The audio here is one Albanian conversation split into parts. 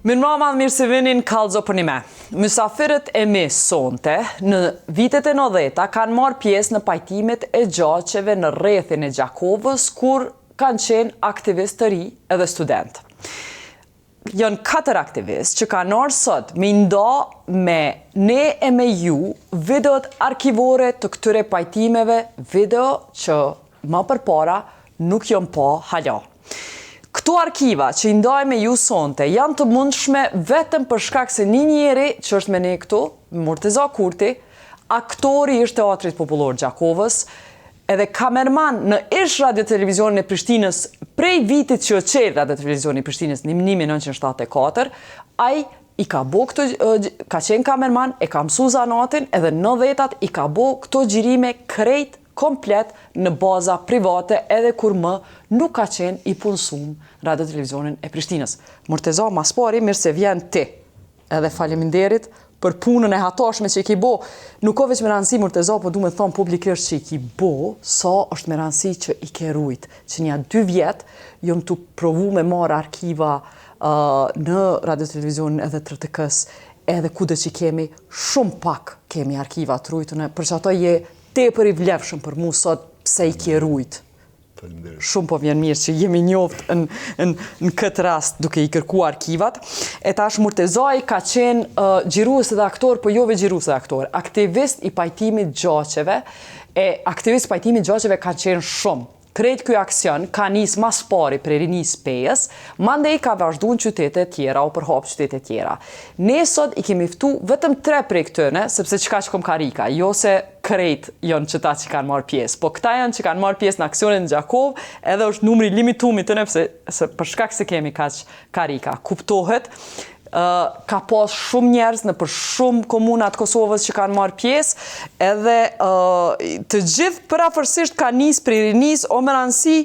Mirëmbrëma, mirë se vini në Kallëzo për një me. Mysafirët e mi sonte në vitet e 90 kanë marrë pjesë në pajtimet e gjaqeve në rrethin e Gjakovës, kur kanë qenë aktivistë të ri edhe student. Janë 4 aktivistë që kanë ardhur sot me nda me ne e me ju videot arkivore të këtyre pajtimeve, video që më përpara nuk janë pa hala. Këto arkiva që i ndaj me ju sonte janë të mundshme vetëm për shkak se një njeri që është me ne këtu, Murteza Kurti, aktori i Teatrit Popullor Gjakovës, edhe kamerman në ish Radio Televizionin e Prishtinës prej vitit që qelë Radio Televizionin e Prishtinës në 1974, ai i ka bo këto, ka qenë kamerman, e ka mësu zanatin, edhe në 90-at i ka bo këto gjirime krejt komplet në baza private edhe kur më nuk ka qenë i punësum Radio Televizionin e Prishtinës. Murteza, mas pari, mirë se vjen ti. Edhe faleminderit për punën e hatashme që i ki bo. Nuk o veç me rëndësi, Murteza, po du me thonë publikisht që i ki bo, sa është me rëndësi që i ke rujt. Që nja 2 vjet, jom të provu me marë arkiva në Radio Televizionin edhe të RTK-s, edhe kude që kemi, shumë pak kemi arkiva të rujtune, për që ato je tepër i vlefshëm për mu sot pse i ke rujt. Shumë po vjen mirë që jemi njoft në këtë rast duke i kërku arkivat. E tash Murtezaj ka qenë gjirues edhe aktor, po jo veç gjirues edhe aktor, aktivist i pajtimit gjaqeve, e aktivist i pajtimit gjaqeve ka qenë shumë. Krejt ky aksion ka nis mas pari prej rinis Pejës, mandej ka vazhdu në qytete tjera o përhap qytete tjera. Ne sot i kemi ftu vetëm 3 prej këtëne, sepse qka që kom karika, jo se krejt janë qëta që kanë marrë pjesë, po këta janë që kanë marrë pjesë në aksionin në Gjakov, edhe është numri limitumi të ne, se për shkak se kemi kaq karika. Kuptohet, ka pas shumë njerëz në për shumë komunat Kosovës që kanë marrë pjesë, edhe të gjithë përafërsisht ka nis prej rinis, o më rëndësi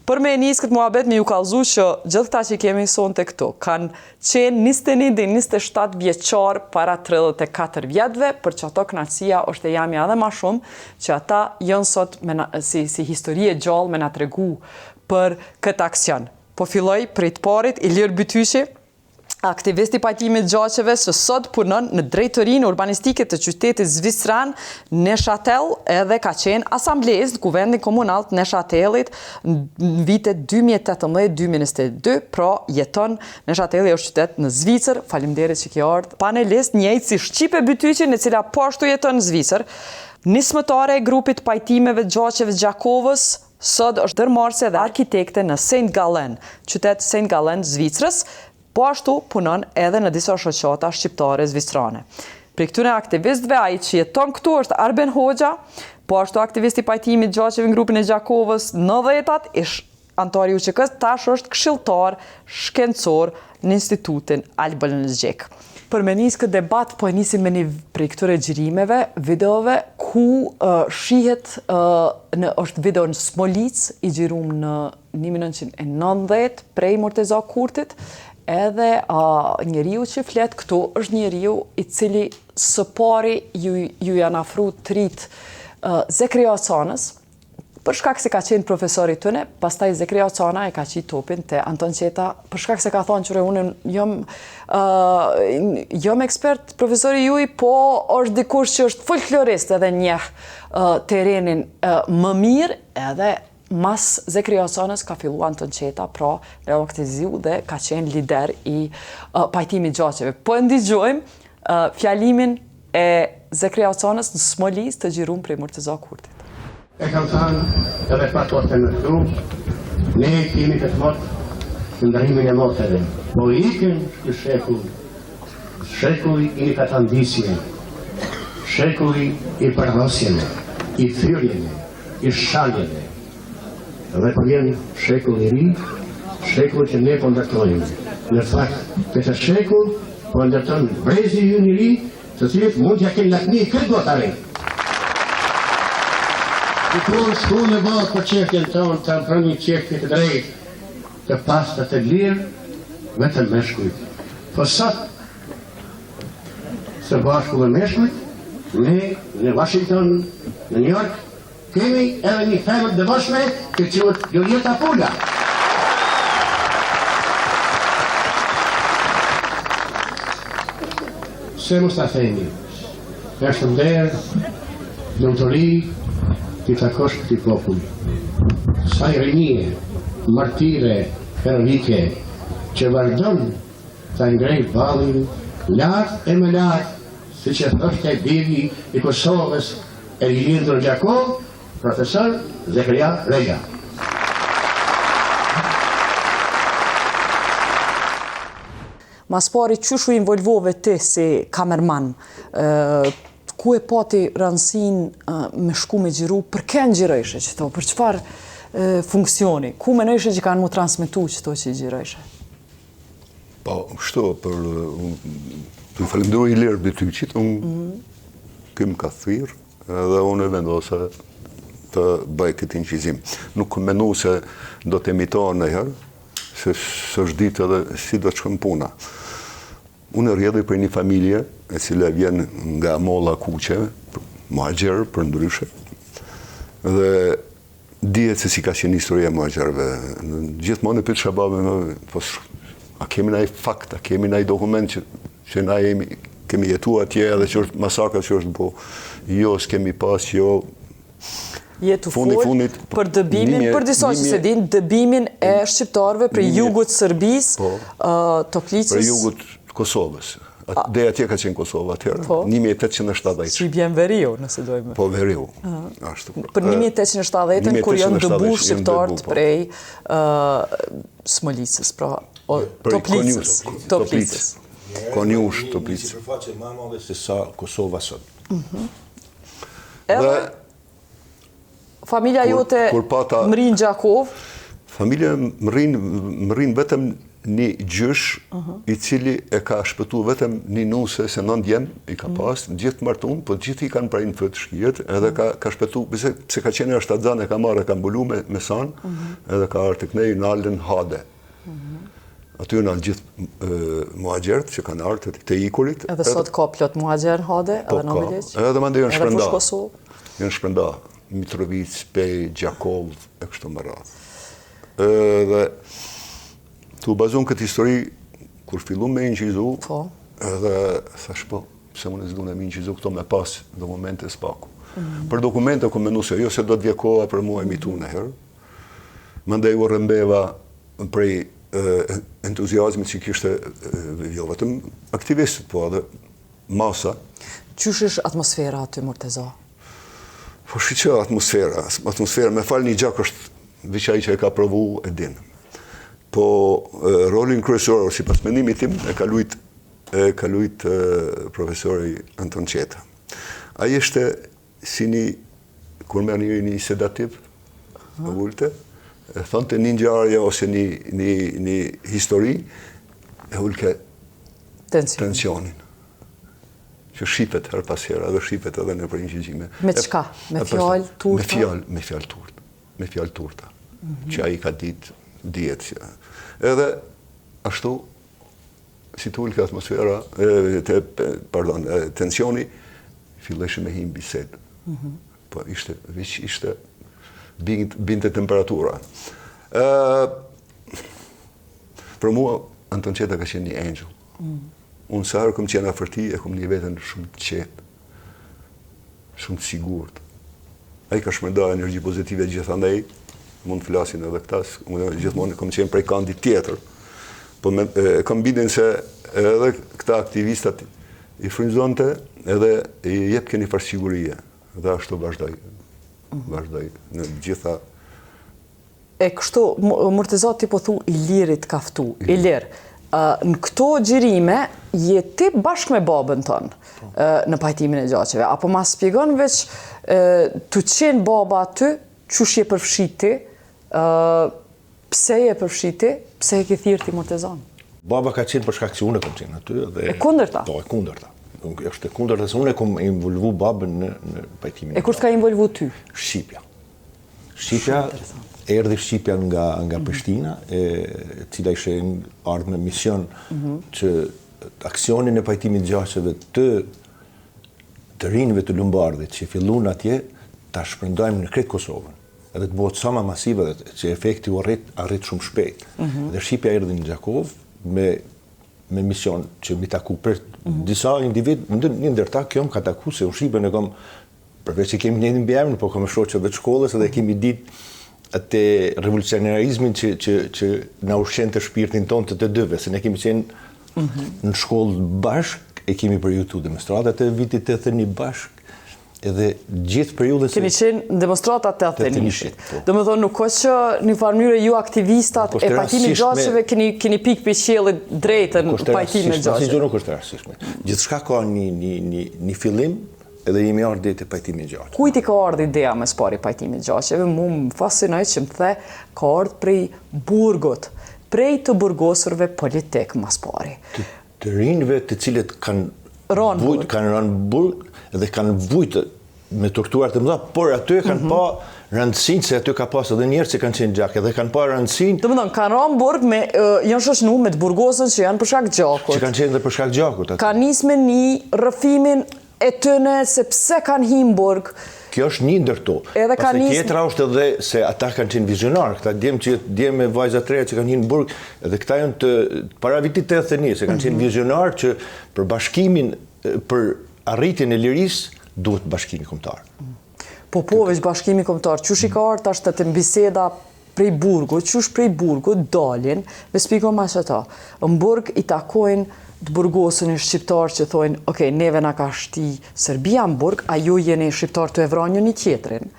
për me nis këtë muhabet me ju kallëzu që gjithë këta që kemi sonte këtu kanë qenë 21 dhe 27 vjeçar para 34 vjetëve, për që ato kënaqësia është e jamja edhe ma shumë që ata janë sot si histori e gjallë me na tregu për këtë aksion. Po filloj prej të parit, Ilir Bytyshi, aktivisti pajtimit gjaqeve që sot punon në drejtorinë urbanistike të qytetit Zvicran Neshatel, edhe ka qenë asamblez në kuvendin komunal të Neshatelit në vitet 2018-2022, pra jeton Neshateli është qytet në Zvicër. Faleminderit që ki ardhur. Panelist njëjtë si Shqipe Bytyqin, e cila poashtu jeton në Zvicër, nismëtare e grupit pajtimeve gjaqeve Gjakovës, sot është dërmarrëse dhe arkitekte në St. Gallen, qytet St. Gallen Zvicrës. Po ashtu punon edhe në disa shoqata shqiptare zvicrane. Për këtyre aktivistëve, ai që jeton këtu është Arben Hoxha, po ashtu aktivisti pajtimit gjaqeve në grupin e Gjakovës në 90-at, ish antari UÇK-s, tash është këshilltar shkencor në Institutin Albin Zgjek. Për me nis këtë debat, po e nisim me një prej këtyre xhirimeve, videove, ku shihet është video në Smolic, i xhirum në 1990 prej Murteza Kurtit, edhe njeriu që flet këtu është njeriu i cili së pari ju janë afru të rit Zekria Ocanës, për shkak se ka qenë profesori tëne, pastaj Zekria Ocana e ka qitë topin te Anton Qeta, për shkak se ka thonë qëre unë jom ekspert profesori juj, po është dikush që është folklorist edhe njeh terenin më mirë, edhe mas Zekria Ocanës ka fillu Anton Qeta, pra reaktivizu dhe ka qenë lider i pajtimit gjaqeve. Po ndigjojmë fjalimin e Zekria Ocanës në Smolic të xhirum prej Murteza Kurtit. E kam thënë edhe patorte në këtu, ne kemi këtë motë të ndrimin e motëve, po ikin në shekulli i katandisje, shekulli i përhasjene, i thyrjene, i shaljene, dhe po vjen shekull i ri, shekull që ne po ndërtojmë. Në fakt, këtë shekull po ndërton brezi ju një ri, të cilët mund t'ja kenë lakmi këtë botare. I kur shku në botë për qeftin tonë të amprën një qefti të drejt, të pasta të lirë, vetëm meshkujt. Po sot, së bashku dhe meshkujt, ne në Washington, në New York, kemi edhe një femër dëvëshme që quhet Julieta Pula. se mos ta themi. Është nder, lumturi, ti takosh këtij popull. Sa i rinie, martire, heroike, që vazhdon ta ngrej ballin lart e më lart, siç e thoshte biri i Kosovës, Elindro Gjakov, profesor Zekaria Rega. Mas pari, qysh u involvove ti si kamerman? Ku e pati rëndësin me shku me gjiru? Për kënë gjirejshe qëto? Për qëfar funksioni? Ku menojshe që kanë mu transmitu qëto që i gjirejshe? Po, shto, të falimderu i lirë Betyqit, unë kim ka thirë edhe unë e vendose të bëj këtë inqizim. Nuk menu se do të emitohen në herë, se së është ditë edhe si do të shkëm puna. Unë e rjedhë për një familje, e cila vjen nga molla kuqe, muhagjerë për ndryshe, dhe dihet se si ka qenë historia e muhagjerëve. Gjithmonë e pyet shababë, a kemi ndaj fakt, a kemi ndaj dokument që na kemi jetu atje edhe që është masakra që është bo. Jo, s'kemi pas, jo. Jetu folë për dëbimin, për disa që se din, dëbimin e shqiptarëve për jugut Sërbis, Toplicës. Për jugut Kosovës. Dhe atje ka qenë Kosovë atërë, 1870. Shqipjen Veriu, nëse dojme. Po, Veriu. Për 1870, kur janë dëbu shqiptarët prej Smolicës, pra Toplicës. Konjush, Toplicës. Përfaqe më madhe se sa Kosova sot. Edhe familja jote Mrin Gjakov? Familja Mrin vetëm një gjysh i cili e ka shpëtu vetëm një nuse se non djem i ka pas, gjithë martun, po gjithë i kanë prajnë fëtë shkijet, edhe ka shpëtu, pse ka qenë është atë zanë, e ka marrë, e ka mbulu me sanë, edhe ka artë të kënej në alën Hade. Aty në alë gjithë muhagjerët që kanë artë të ikurit. Edhe sot ka plot muhagjerë Hade, edhe në Milic? Edhe mande janë shpërnda. Edhe fush Kosovë? Janë shpërnda. Mitrovic, Pej, Gjakov, e kështu më radhë. Dhe tu bazon këtë histori, kur fillu me inqizu, edhe thash po, pse unë s'du në me inqizu këto me pas dokumente s'paku. Për dokumente ku menu se jo se do t'vje koha për mua emitu në herë, më ndaj u rëmbeva prej entuziazmit që kishte jo vetëm aktivistët, po edhe masa. Qysh është atmosfera aty, Murteza? Po shqyqa atmosfera, me falë një gjak është viqaj që e ka provu e din. Po rolin kryesor, si pas menimit tim, e ka lujt profesori Anton Qeta. Ai ishte si një, kur me një sedativ, në vullte, e thonte një ngjarje ose një histori, e ulke tensionin. Që shqipet her pas hera, dhe shqipet edhe në përgjithësime. Me qka? Me fjallë turta? Me fjallë turta. Me fjallë turta. Që a i ka dihet. Edhe ashtu, si të ullë ka atmosfera, tensioni, filleshe me him bised. Po ishte binte temperatura. Për mua, Anton Qeta ka qenë një angel. Unë sa herë këm qenë afërti, e këm një vetën shumë të qetë, shumë të sigurt. A i ka shmërda energji pozitive gjithandaj, mund të flasin edhe këtas, gjithmonë këm qenë prej kandi tjetër. Po kam bindin se edhe këta aktivistat i frymëzonte edhe i jep keni farë sigurie. Dhe ashtu vazhdoj në gjitha. E kështu, Murteza ti po thu i lirit kaftu, i lirë. Në këto gjirime, je ti bashkë me babën tonë në pajtimin e gjaqeve, apo ma spjegon veç të qenë baba aty, qësh je përfshiti, pse je përfshiti, pse e ke thirë ti Murtezan? Baba ka qenë për shkak që unë e kom qenë aty. E kundërta? Po, e kundërta. Është e kundërta se unë e kom involvu babën në pajtimin e gjaqeve. E kur t'ka involvu ty? Shqipja, erdhi Shqipja nga Prishtina, cila ishe ardhë me mision që aksionin e pajtimit gjaqeve të rinjve të Lumbardhit që fillun atje, ta shpërndajmë në kretë Kosovën, edhe të bëhet sa ma masive dhe që efekti u arrit shumë shpejt. Dhe Shqipja erdhi në Gjakov me me mision që mi taku për disa individ, një ndërta kjo më ka taku se unë Shqipën e kom, përveç që kemi njënin bjemën, po kom e shoqëve të shkollës edhe kemi ditë atë revolucionarizmin që na ushqen të shpirtin ton të dyve, se ne kemi qenë në shkollë bashk, e kemi përjutu demonstratat e vitit 81 bashk, edhe gjithë periudhën Keni qenë demonstratat të 81-shit. Do më thonë, nuk është që një farë mënyrë ju aktivistat e pajtimit gjashëve keni pikë për qiellit drejtën pajtimit gjashëve. Asnjë nuk është rastishme. Gjithçka ka një fillim, edhe jemi ardhur deri te pajtimi i gjashtë. Kujt i ka ardhur ideja me spari pajtimit gjashëve? Mu më fascinoi që më the ka ardhur prej burgut, prej të burgosurve politik mas pari. Të rinjve të cilët kanë rënë burg dhe kanë vujtë me tortuar të mëdha, por aty kanë pa rëndësinë se aty ka pas edhe njerëz që kanë qenë gjakë dhe kanë pa rëndësinë. Do të thonë kanë rënë burg me janë shoqënuar me të burgosën që janë për shkak gjakut. Që kanë qenë edhe për shkak gjakut. Ka nis me një rrëfimin e tëne se pse kanë hyrë burg. Kjo është një ndër to. Edhe ka nis. Tjetra është edhe se ata kanë qenë vizionar, këta djem me vajza të reja që kanë hyrë në burg, edhe këta janë të para vitit 81, se kanë qenë vizionar që për bashkimin, për arritjen e lirisë duhet bashkimi kombëtar. Po veç bashkimi kombëtar, çush i ka ardhur tash të mbiseda prej burgut, çush prej burgut dalin, me shpjegoj më ata. Në burg i takojnë të burgosën e shqiptar që thojnë, ok, neve na ka shti Serbia në burg, a ju jeni shqiptar të evranjë një tjetrin.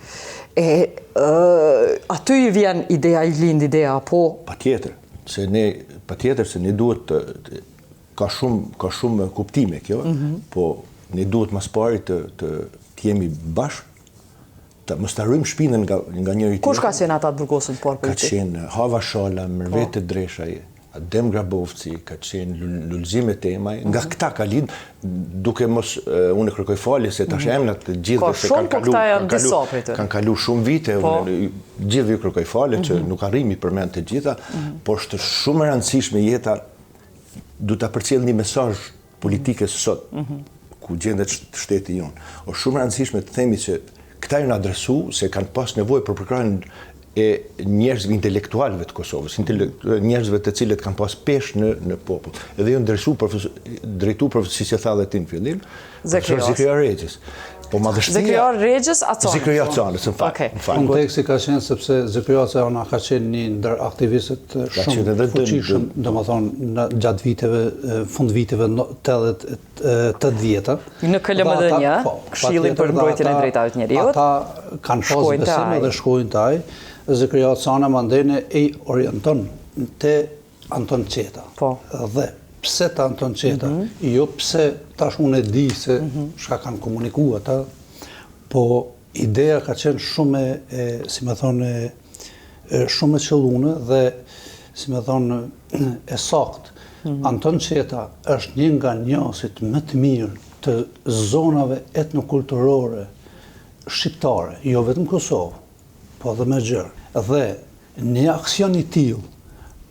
Aty i vjen ideja, i lind ideja, po... Patjetër, se ne duhet ka shumë kuptime kjo, po ne duhet mas pari të jemi bashkë, të mos ta rrymë shpinën nga njëri tjetri. Kush ka qenë ata të burgosën por Ka qenë Hava Shala, Mërvete Dreshaj, Adem Grabovci, ka qenë Lulzime Temaj, nga këta ka lind, duke mos unë kërkoj falje se tash emrat të gjithë se kanë kalu shumë vite, gjithë ju kërkoj falje që nuk arrimi përmend të gjitha, por është shumë e rëndësishme jeta du ta përcjell një mesazh politikës sot, ku gjendet shteti jonë. Është shumë e rëndësishme të themi që këta janë adresu se kanë pas nevojë për përkrahjen e njerëzve intelektualëve të Kosovës, njerëzve të cilët kanë pas peshë në popull. Edhe janë drejtu si që tha dhe ti në fillim, Zikria Regjës. Po madhështia... Zikria Regjës a Canës? Zikria Canës, në fakt. Konteksti ka qenë sepse Zikria Canës ka qenë një ndër aktivistët shumë fuqishëm, domethënë gjatë viteve, fund viteve 80 vjeta. Në KLMD-një, Këshillin për mbrojtjen e drejtave të njerëzit. Ata kanë pas besim edhe shkojnë taj. Zikria Canës mandene e orienton te Anton Qeta. Dhe pse të Anton Qeta? Jo pse tash unë e di se shka kanë komunikuar ata, po ideja ka qenë shumë si me thonë, shumë e qëllune dhe si me thonë e sakt. Anton Qeta është një nga njasit më të mirë të zonave etnokulturore shqiptare, jo vetëm Kosovë, po dhe me gjërë. Dhe një aksion i tillë,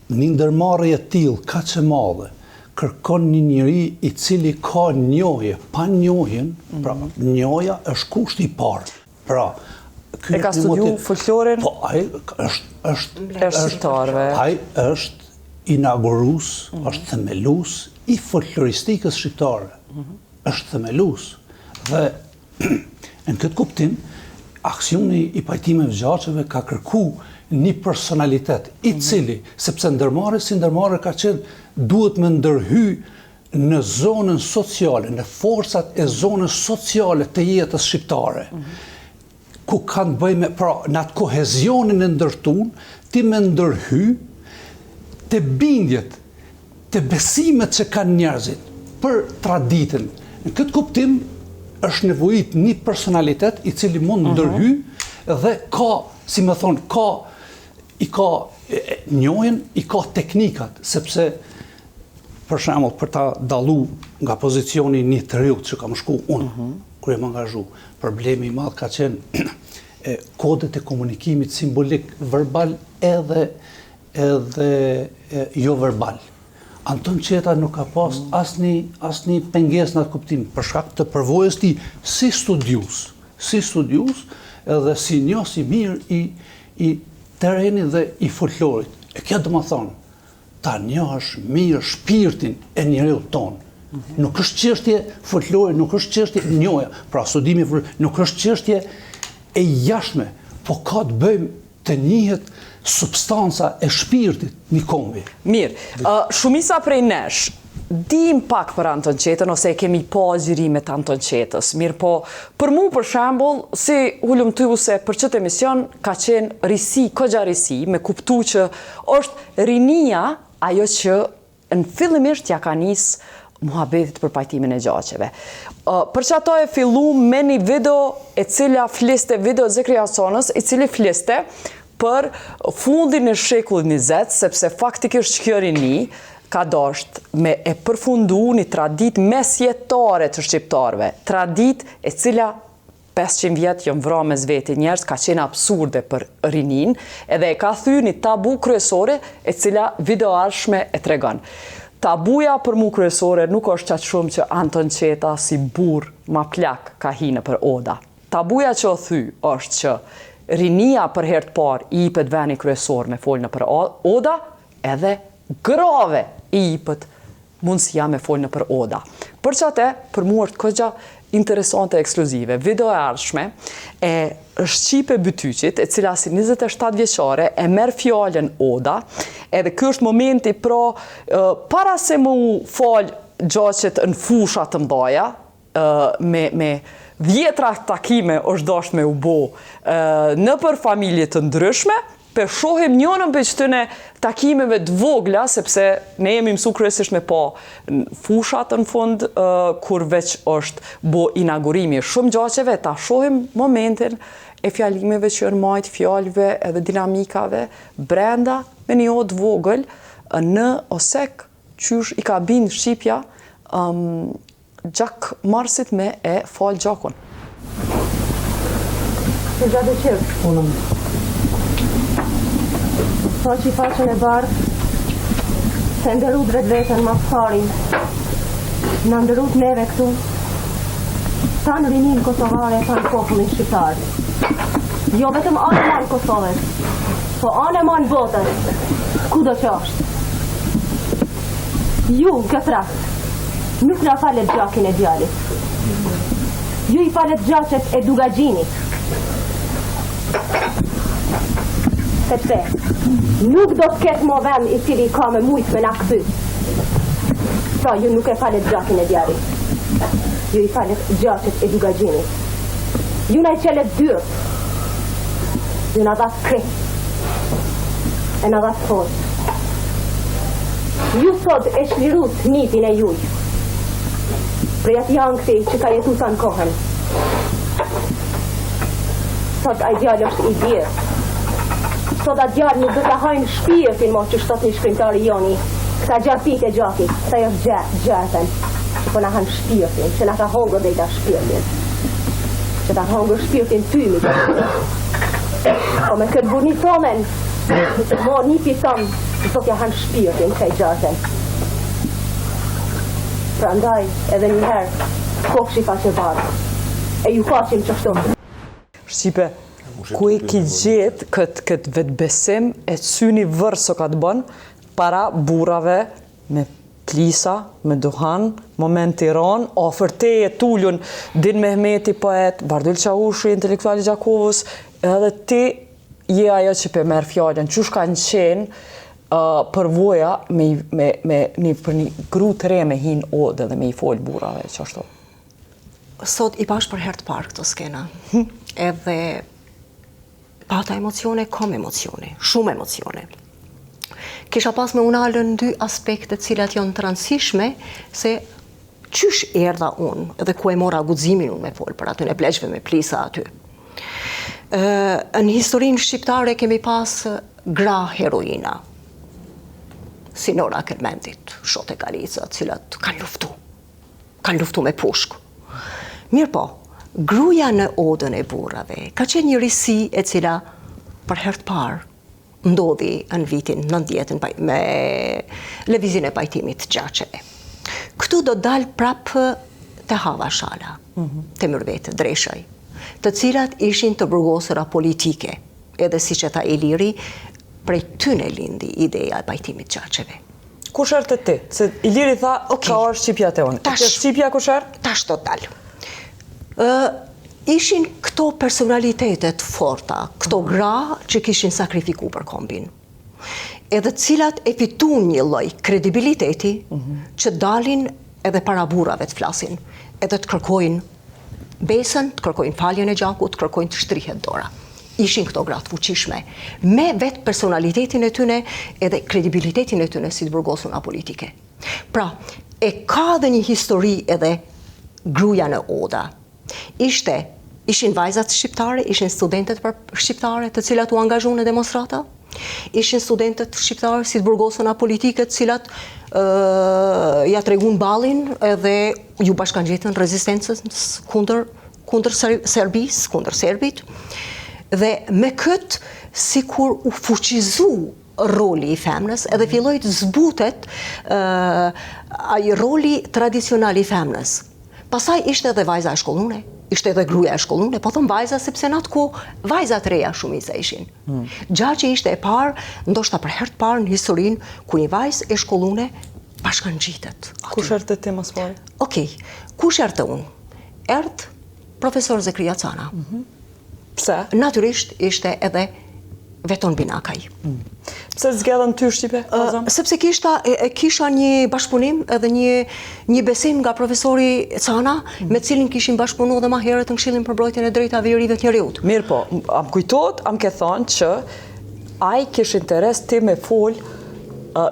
një ndërmarrje e tillë kaq e madhe, kërkon një njeri i cili ka njohje, pa njohjen, pra njohja është kushti i parë. Pra, e ka studiu folkloren? Po, ai është inaugurues, është themelues i folkloristikës shqiptare. Është themelues. Dhe në këtë kuptim, aksioni i pajtimeve gjashëve ka kërku një personalitet i cili, sepse ndërmarrja si ndërmarrje ka qenë, duhet me ndërhy në zonën sociale, në forcat e zonës sociale të jetës shqiptare, ku kanë bëj me, pra, në atë kohezionin e ndërtun, ti me ndërhy të bindjet, të besimet që kanë njerëzit për traditën. Në këtë kuptim, është nevojit një personalitet i cili mund ndërhy dhe ka, si me thonë, i ka njohjen, i ka teknikat, sepse, për shembull, për ta dallu nga pozicioni një të riut që kam shku unë, kur jam angazhu, problemi i madh ka qenë kodet e komunikimit simbolik, verbal edhe jo verbal. Anton Qeta nuk ka pas asnjë pengesë në atë kuptim, për shkak të përvojës tij si studius, edhe si njohës i mirë i terrenit dhe i folklorit. E kjo do të thonë, ta njohësh mirë shpirtin e njeriut tonë. Nuk është çështje folklore, nuk është çështje njohja, pra studimi nuk është çështje e jashtme, po ka të bëjmë të njihet substanca e shpirtit një kombi. Mirë, shumica prej nesh, dim pak për Anton Qetën, ose e kemi pa gjirimet Anton Qetës. Mirë po, për mu për shembull, si ullum ty se për qëtë emision ka qenë risi, kogja risi, me kuptu që është rinia ajo që në fillimisht ja ka nisë muhabetit për pajtimin e gjaqeve. Për që ato e fillu me një video e cila fliste, video Zekria Sonës, i cili fliste për fundin e shekullit 20, sepse faktikisht kjo rini ka dasht me e përfundu një tradit mesjetare të shqiptarve. Tradit e cila 500 vjetë jënë vra me zveti njerës, ka qenë absurde për rinin, edhe e ka thy një tabu kryesore e cila video arshme e tregon. Tabuja për mu kryesore nuk është qatë shumë që Anton Qeta si burr ma plak ka hine për oda. Tabuja që o thy është që rinia për herë të parë i jipet veni kryesor me folnë për oda, edhe grave i jipet mundësia me folnë për oda. Për që atë, për mu është këgja interesante e ekskluzive. Video e ardhshme e Shqipe Bytyqit, e cila si 27 vjeqare e merë fjallën oda, edhe kjo është momenti para se mu falë gjaqet në fushat të mdoja, me vjetra takime është dasht me u bo në për familje të ndryshme, për shohim njënën për qëtëne takimeve të vogla, sepse ne jemi mësu kryesisht me pa fushat në fund, kur veç është bo inaugurimi shumë gjaqeve, ta shohim momentin e fjalimeve që janë majt fjallëve edhe dinamikave brenda me një odë vogël në osek qysh i ka bindë Shqipja gjak marsit me e falë gjakun. Të gjatë qërë. So që i faqën e bardë, se ndërrut vetën ma farin, në ndërrut neve këtu, ta në rinin kosovare, ta në popullin shqiptarë. Jo vetëm anë ma në Kosovës, po anë ma në botës, ku do që është. Ju, këtë rast, nuk në falet gjakin e djallit. Ju i falet gjaqet e Dugagjinit. Sepse, nuk do të ketë mo vend i cili ka me mujtë me na këthy. Pra, ju nuk e falet gjakin e djarit. Ju i falet gjaqet e Dugagjinit. Ju na i qelet dyrë. Ju na dhatë kret. E na dhatë fort. Ju sot e shlirut nitin e juj. Prej atë janë këti që ka jetu sa në kohën. Sot a djallë është i djerë. Sot a djallë nuk dhe të hajnë shpirtin mo që shtot një shkrimtari joni. Këta gjapit e gjakit, këta është gjatën. Që po na hanë shpirtin, që na ka hongër dhe i ta shpirtin. Që ta hongër shpirtin tymi. Po me këtë burni tomen, mo një piton, sot ja hanë shpirtin këta i gjatën. Pra ndaj edhe njëherë, kokshi fa që barë. E ju faqim që shtu. Shqipe, ku e ki gjithë këtë vetbesim e cyni vërso ka të bënë para burave me plisa, me duhan, moment Tiran, ofërteje tullun Din Mehmeti poet, Bardhyl Qahushi, intelektuali Gjakovës, edhe ti je ajo që pe merë fjallën, qush ka në qenë përvoja për një gru të re me hin odë dhe me i folë burave, që ashtu? Sot i pash për herë të parë këtë skena, edhe pata emocione, kom emocione, shumë emocione. Kisha pas me unalën dy aspekte cilat janë të rëndësishme, se qysh erdha unë, edhe ku e mora guximin unë me folë për aty në pleqve me plisa aty. Në historinë shqiptare kemi pas gra heroina, si Nora Kermendit, Shote Galica, cilat kanë luftu me pushku. Mirë po, gruja në odën e burrave ka qenë një risi e cila për herë të parë ndodhi në vitin 90 me lëvizjen e pajtimit të gjaqeve. Këtu do dalë prapë të Hava Shala, të Mërvete Dreshaj, të cilat ishin të burgosura politike, edhe si që tha Iliri, prej tyne lindi ideja e pajtimit të gjaqeve. kush erë të ti? Se Iliri tha, ka orë Shqipja të unë. Të Shqipja kush erë? Tash total. Ishin këto personalitetet forta, këto gra që kishin sakrifiku për kombin. Edhe cilat e fitun një lloj kredibiliteti që dalin edhe para burrave të flasin, edhe të kërkojnë besën, të kërkojnë faljen e gjakut, të kërkojnë të shtrihet dora. Ishin këto gra të fuqishme, me vetë personalitetin e tyne edhe kredibilitetin e tyne si të burgosuna politike. Pra, e ka dhe një histori edhe gruaja në Oda. Ishin vajzat shqiptare, ishin studentet shqiptare të cilat u angazhu në demonstrata, ishin studentet shqiptare si të burgosuna politike të cilat ja tregun ballin edhe ju bashkangjetën rezistencës kundër Serbisë, kundër Serbit. Dhe me këtë, si kur u fuqizu roli i femnës, edhe filloi të zbutet ai roli tradicional i femnës. Pastaj ishte edhe vajza e shkollune, ishte edhe gruaja e shkollune, po thon vajza sepse në atë kohë vajzat reja shumica ishin. Gjaçi ishte e parë, ndoshta për herë të parë në historinë ku një vajzë e shkollune bashkangjitet. Kush erdhte ti më së pari? Okej, kush erdhte unë? Erdh profesor Zekria Cana. Pse? Natyrisht ishte edhe Veton Binakaj. Pse zgjedhën ty Shqipe? Sepse kisha një bashkëpunim edhe një besim nga profesori Cana, me cilin kishin bashkëpunu dhe ma herët në Këshillin për mbrojtjen e drejtave të verive të njerëzit. Mirë po, am kujtohet, am ke thonë që ai kish interes ti me fol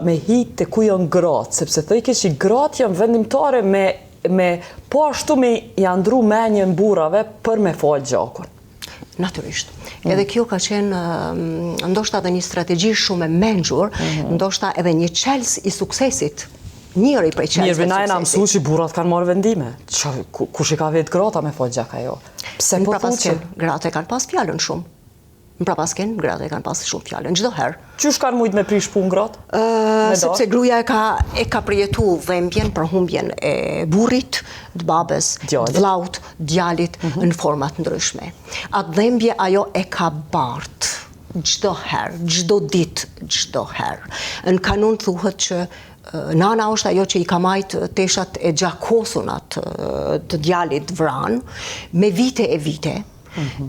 me hit të ku janë gratë, sepse thoj kish i gratë janë vendimtare me po ashtu me janë ndru menjën burrave për me fol gjakun. Natyrisht. Edhe kjo ka qenë ndoshta edhe një strategji shumë e mençur, ndoshta edhe një çelës i suksesit. Njëri prej çelësve. Mirë, na mësu që burrat kanë marrë vendime. Kush i ka vetë grata me fol gjak ajo? Pse po thotë? Gratë kanë pas fjalën shumë. Në prapasken, gratë e kanë pasë shumë fjalën, çdo herë. Qysh kanë mujtë me prish punë gratë? Sepse gruaja e ka përjetu dhembjen për humbjen e burrit, të babës, të vllaut, djalit në format ndryshme. Atë dhembje ajo e ka bartë çdo herë, çdo ditë, çdo herë. Në kanun thuhet që nana është ajo që i ka majt teshat e gjakosunat të djalit vran me vite e vite.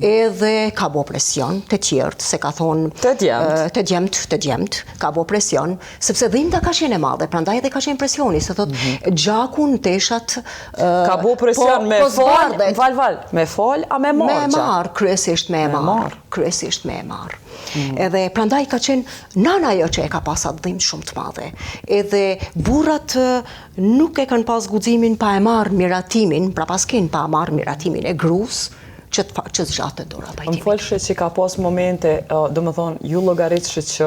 Edhe ka bo presion të tjertë, se ka thonë të djemt, ka bo presion, sepse dhimbta ka qenë e madhe, prandaj edhe ka qenë presioni, se thot gjakun teshat ka bo presion me fol, me fol, a me marë gjak? Me marë, kryesisht me marë. Edhe prandaj ka qenë nana ajo që e ka pas atë dhimbë shumë të madhe. Edhe burrat nuk e kanë pas guximin pa e marë miratimin, pra paskin pa e marë miratimin e grus, që zgjatet dora pajtimit. Më folshe që ka pas momente, do më thonë, ju llogaritshit që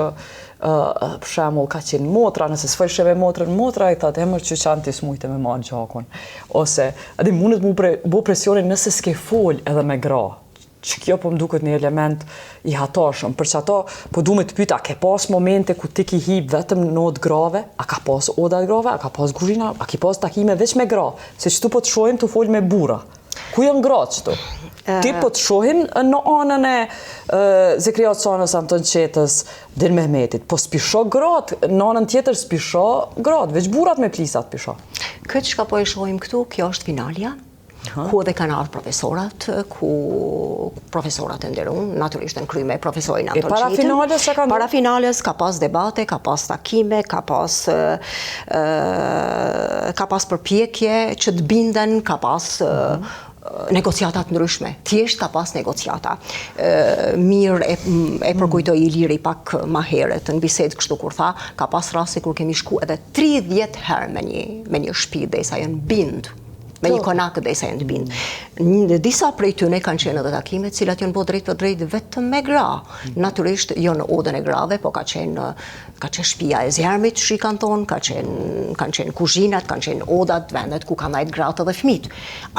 për shembull ka qenë motra, nëse s'folshe me motrën, motra i thatë emër që qanë ti s'mujte me marrë gjakun. Ose, edhe mundet mu bu presionin nëse s'ke fol edhe me gra. Që kjo po më duket një element i hatashëm, për që ato po du me të pyta, a ke pas momente ku ti ki hip vetëm në odë grave, a ka pas odat grave, a ka pas guzhina, a ki pas takime veç me gra, se që tu po të shohim të fol me bura. Ku janë gratë qëtu? Ti po të shohin në anën e Zekria Canës, Anton Qetës, Din Mehmetit, po s'pisho gratë, në anën tjetër s'pisho gratë, veç burat me plisat pisho. Këtë që ka po e shohim këtu, kjo është finalja, ku edhe kanë ardhur profesorat, ku profesorat e nderun, natyrisht në kryme profesorin Anton Qetën. Para finales që kanë? Para finales ka pas debate, ka pas takime, ka pas përpjekje që të binden, ka pas negociatat ndryshme. Thjesht ka pas negociata. Mirë e përkujtoi Iliri pak ma herët në bisedë kështu kur tha, ka pas rasti kur kemi shku edhe 30 herë me një shtëpi derisa janë bind. Me një konak derisa janë bind. Disa prej tyre kanë qenë edhe takime të cilat janë bërë drejt për drejt vetëm me gra. Natyrisht jo në odën e grave, po ka qenë shtëpia e zjarmit, që i kanë thonë, kanë qenë kuzhinat, kanë qenë odat, vendet ku kanë ndajt gratë dhe fëmijët.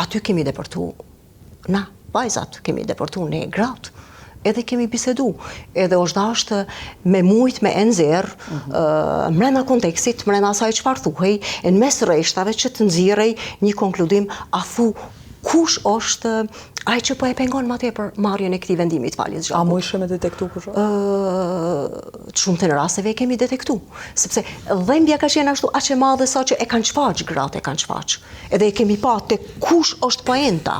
Aty kemi deportu, na, vajzat, kemi deportu ne gratë. Edhe kemi bisedu, edhe është dashtë me mujt me enzer, mrena kontekstit, mrena asaj çfarë thuhej, në mes rreshtave që të nxjerrej një konkludim, a thu kush është Ai që po e pengon më tepër marrjen e këtij vendimi të faljes A gjakut. mu ishe me detektu kështu? Të shumtën e rasteve e kemi detektu, sepse dhembja ka qenë ashtu aq e madhe sa që e kanë shfaq gratë, e kanë shfaq. Edhe e kemi pa te kush është poenta,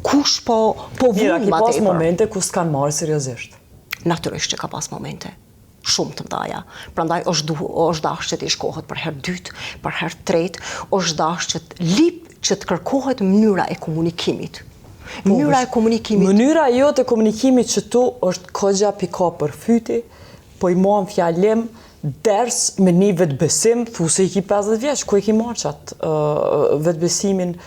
kush po Mira, vun ki më pas tepër. momente ku s'kanë marrë seriozisht. Natyrisht që ka pas momente shumë të mëdha. Prandaj është dashur që të shkohet për herë dytë, për herë tretë, është dashur që të kërkohet mënyra e komunikimit. Mënyra e komunikimit. Mënyra jote e komunikimit që tu është kogja pika për fyti, po i mon fjalim ders me një vetbesim, thu se i ki 50 vjeç, ku i ki marrë qatë vetbesimin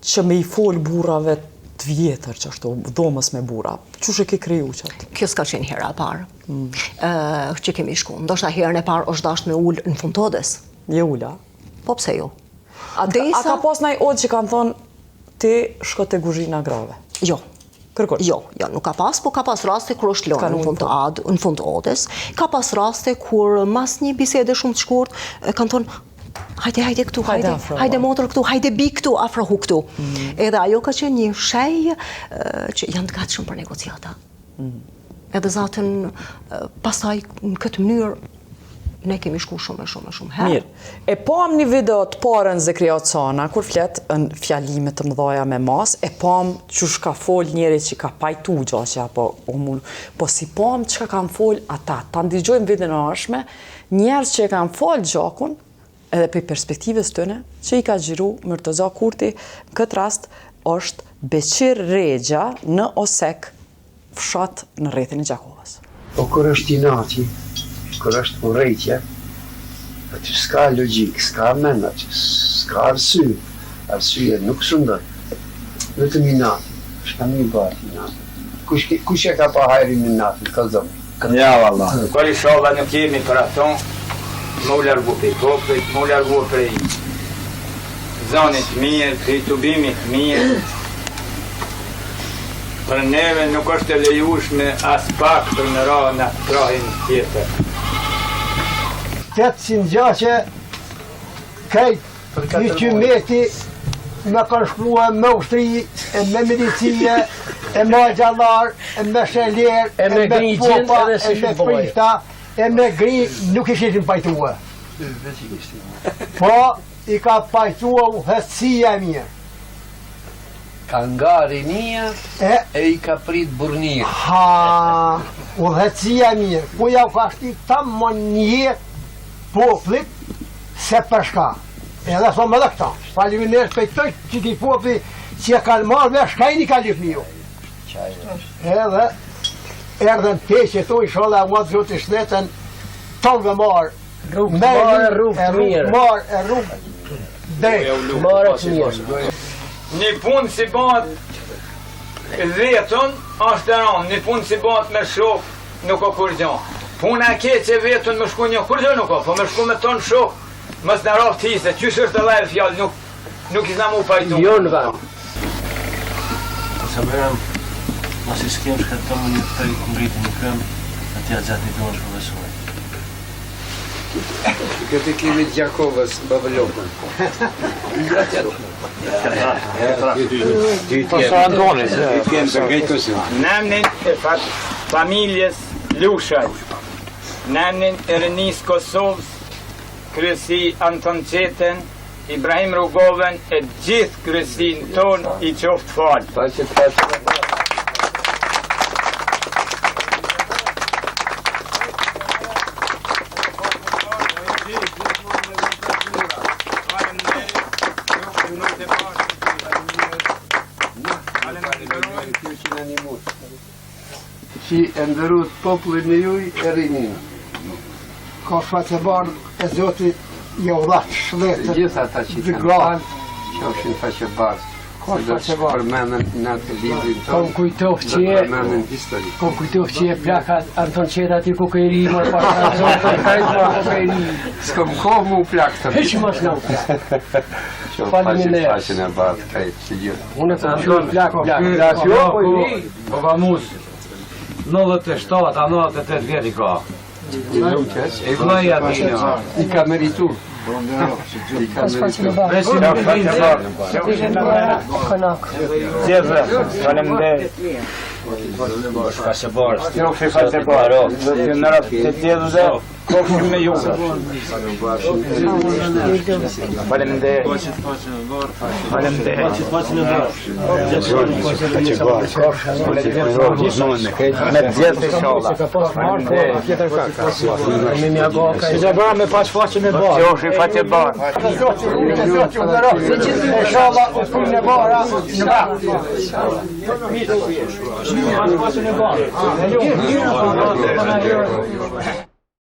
që me i fol burrave të vjetër që ashtu, dhomës me burra. Qështë e ke kriju qatë? Kjo s'ka qenë hera e parë. Që kemi shku. Ndoshta herën e parë është dashur me ul në fund todes. Je ula. Po pse jo? A ka pas naj odë që kanë thonë ti shko te kuzhina grave? Jo. Kërkosh? Jo, nuk ka pas, po ka pas raste kur është lënë në fund të odës. Ka pas raste kur mas një bisede shumë të shkurt kanë thonë hajde këtu, hajde motor këtu, hajde bi këtu, afrohu këtu. Edhe ajo ka qenë një shej që janë të gatshëm për negociata. Edhe zatën pastaj në këtë mënyrë ne kemi shku shumë herë. Mirë. E pam një video të parën Zekria Ocana, kur flet në fjalimet të mëdhaja me mas, e pam që ka fol njeri që ka pajtu gjaqja, po si pam që ka kanë fol ata. Ta ndigjojmë videon e arshme, njerës që e kanë fol gjakun, edhe për perspektives tëne, që i ka gjiru Murtaza Kurti, në këtë rast është Beqir Regja në Osek, fshat në rrethin e Gjakovës. Po kër është inati, kër është urrejtje, aty s'ka logjik, s'ka mend, s'ka arsye. Arsye nuk sundon. Vetëm inati, s'ka një bat inati. Kush e ka pa hajrin në natin, kalzom? Ja, valla. Kër inshallah nuk jemi për ato, më u largu prej poplit, më u largu prej zonit mirë, prej tubimit mirë. Për neve nuk është e lejushme as pak për në ra në krahin tjetër. Këtë si në gjaqe, kajtë një qymeti me kanë shkrua me ushtri, e me medicije, e me gjallar, e me sheler, e me popa, e me prishta, e me gri, nuk i shetin pajtua. Po, i ka pajtua u hëtësia mirë. Ka nga rinia e i ka prit burnir. Ha, u hëtësia mirë, ku ja u ka shtit ta më një poplit se përshka. Edhe thonë edhe këta, faliminderit për të që ti popli që e kanë marrë me shkajni ka lifni ju. Edhe erdhen peqe tu, i shola mua të zotë i shnetën, tonë dhe marë. Rrugë marë, rrugë të mirë. Marë, rrugë drejtë. Marë të mirë. Një punë si bat vetën, është e ranë, një punë si bat me shok, nuk o kur gjanë. Puna e keqe vetën më shku një kur gjanë nuk o, po më shku me tonë shok, mës në rafë tise, qysh është edhe e fjallë, nuk i zna mu pajtu. Jo në vend. Sa merëm, mos i s'kem shkatëm një të tëri këmbritin në këmë, atja gjatë një këmë shkëllësore. Këtë kemi të Gjakovës, Babëllokën. Nëmnin e familjes Lushaj, nëmnin e rënis Kosovës, kryesi Anton Qeten, Ibrahim Rugoven, e gjithë kryesin ton i qoftë falë. Që e ndërrut popullin e juj e rinin. Ka faqebarë e zotit i udhatë shletët. Gjitha ata që kanë falë, që oshin faqebarë. Ka faqebarë. Përmenën në të librin tonë. Kom kujtof që e... Përmenën histori. Kom kujtof që e plaka Anton Qeta ati kokejri, më pasë zonë të kajtë më kokejri. S'kom kohë mu plak të Heq më shnë. faqen e barë kajtë që gjithë. Unë e të shumë plak. Po vamus, 97 a 98 vjeti ka. I ka meritu.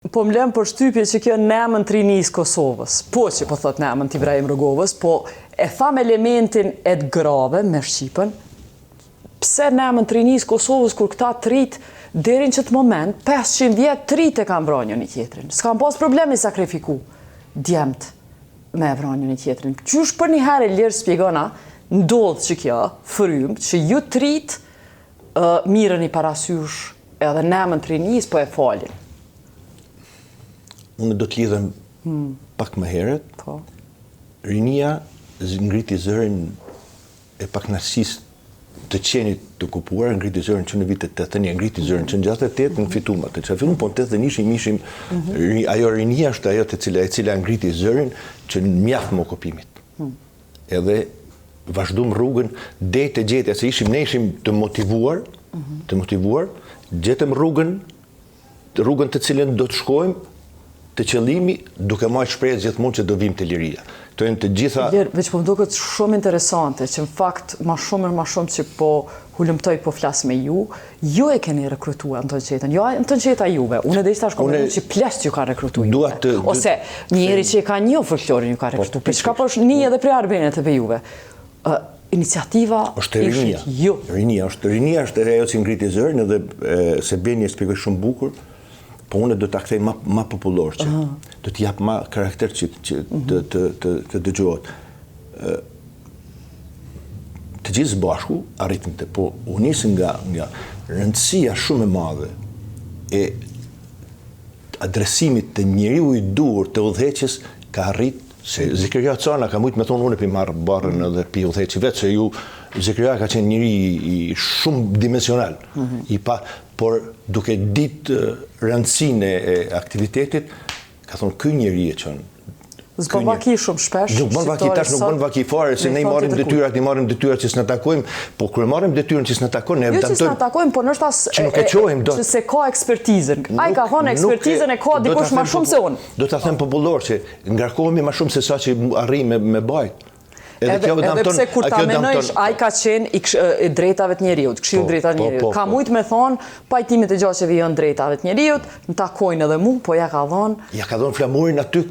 Po më lem për shtypje që kjo nemën trinis Kosovës, po që po thot nemën Ibrahim Rogovës, po e tham elementin e të grave me Shqipën, pse nemën trinis Kosovës kur këta trit derin që të moment, 500 vjetë trit e kam vranjë një tjetrin. S'kam pas problemi sakrifiku djemt me vranjë një tjetrin. Qysh për një herë lirë spjegona, ndodhë që kjo, frym, që ju trit mirën i parasysh edhe nemën trinis po e falin. Unë do të lidhem pak më herët. Po. Rinia ngriti zërin e pakënaqësisë të qenit të okupuar, ngriti zërin që në vitet 80, ngriti zërin që në 68 në fitum atë. Që fillim, po në 80 ishim, ajo rinia është ajo e cila ngriti zërin që në mjaft më okupimit. Edhe vazhdum rrugën deri te gjetja se ne ishim të motivuar, gjetëm rrugën të cilën do të shkojmë të qëllimi duke marrë shpresë gjithmonë që do vim te liria. To janë të gjitha. Veç po më duket shumë interesante që në fakt ma shumë që po hulumtoj po flas me ju e keni rekrutuar Anton Qetën, jo Anton Qeta juve. Unë dhe ishta shkollë që plesht ju ka rekrutuar. Ose njeri që ka një folklorin ju ka rekrutuar. Për çka po është një edhe prej arbenet e juve. Iniciativa ishit ju. Rinia është ajo që ngriti zërin edhe se Beni e shpjegoi shumë bukur. Po unë do të kthej ma popullor që do të jap ma karakter që të dëgjohet. Të gjithë së bashku arritëm të, po u nisën nga rëndësia shumë e madhe e adresimit të njeriu i dur të udhëheqës ka arrit se Zakaria Cana ka mujt me thonë unë pi marr barrën edhe pi udhëheqë vetë se ju Zakaria ka qenë njëri i shumë dimensional, por duke ditë rëndësinë e aktivitetit, ka thonë ky njeri e qënë. S'bën vaki shumë shpesh. Nuk bën vaki tash, nuk bën vaki fare, se ne marrim detyrat që s'na takojmë, po kur marrim detyrën që s'na takon, ne jo që s'na takojmë, po nështë që se ka ekspertizën. Ai ka thonë ekspertizën e ka dikush ma shumë se unë. Do ta them popullor që ngarkohemi ma shumë se sa që arrim me bajt. Edhe pse kur ta menojsh, ai ka qenë i drejtave të njeriut, këshilli i drejtave të njeriut. Ka mujt me thonë, pajtimit e gjaqeve janë drejtave të njeriut, në takojnë edhe mu, po ja ka thonë... Ja ka thonë flamurin aty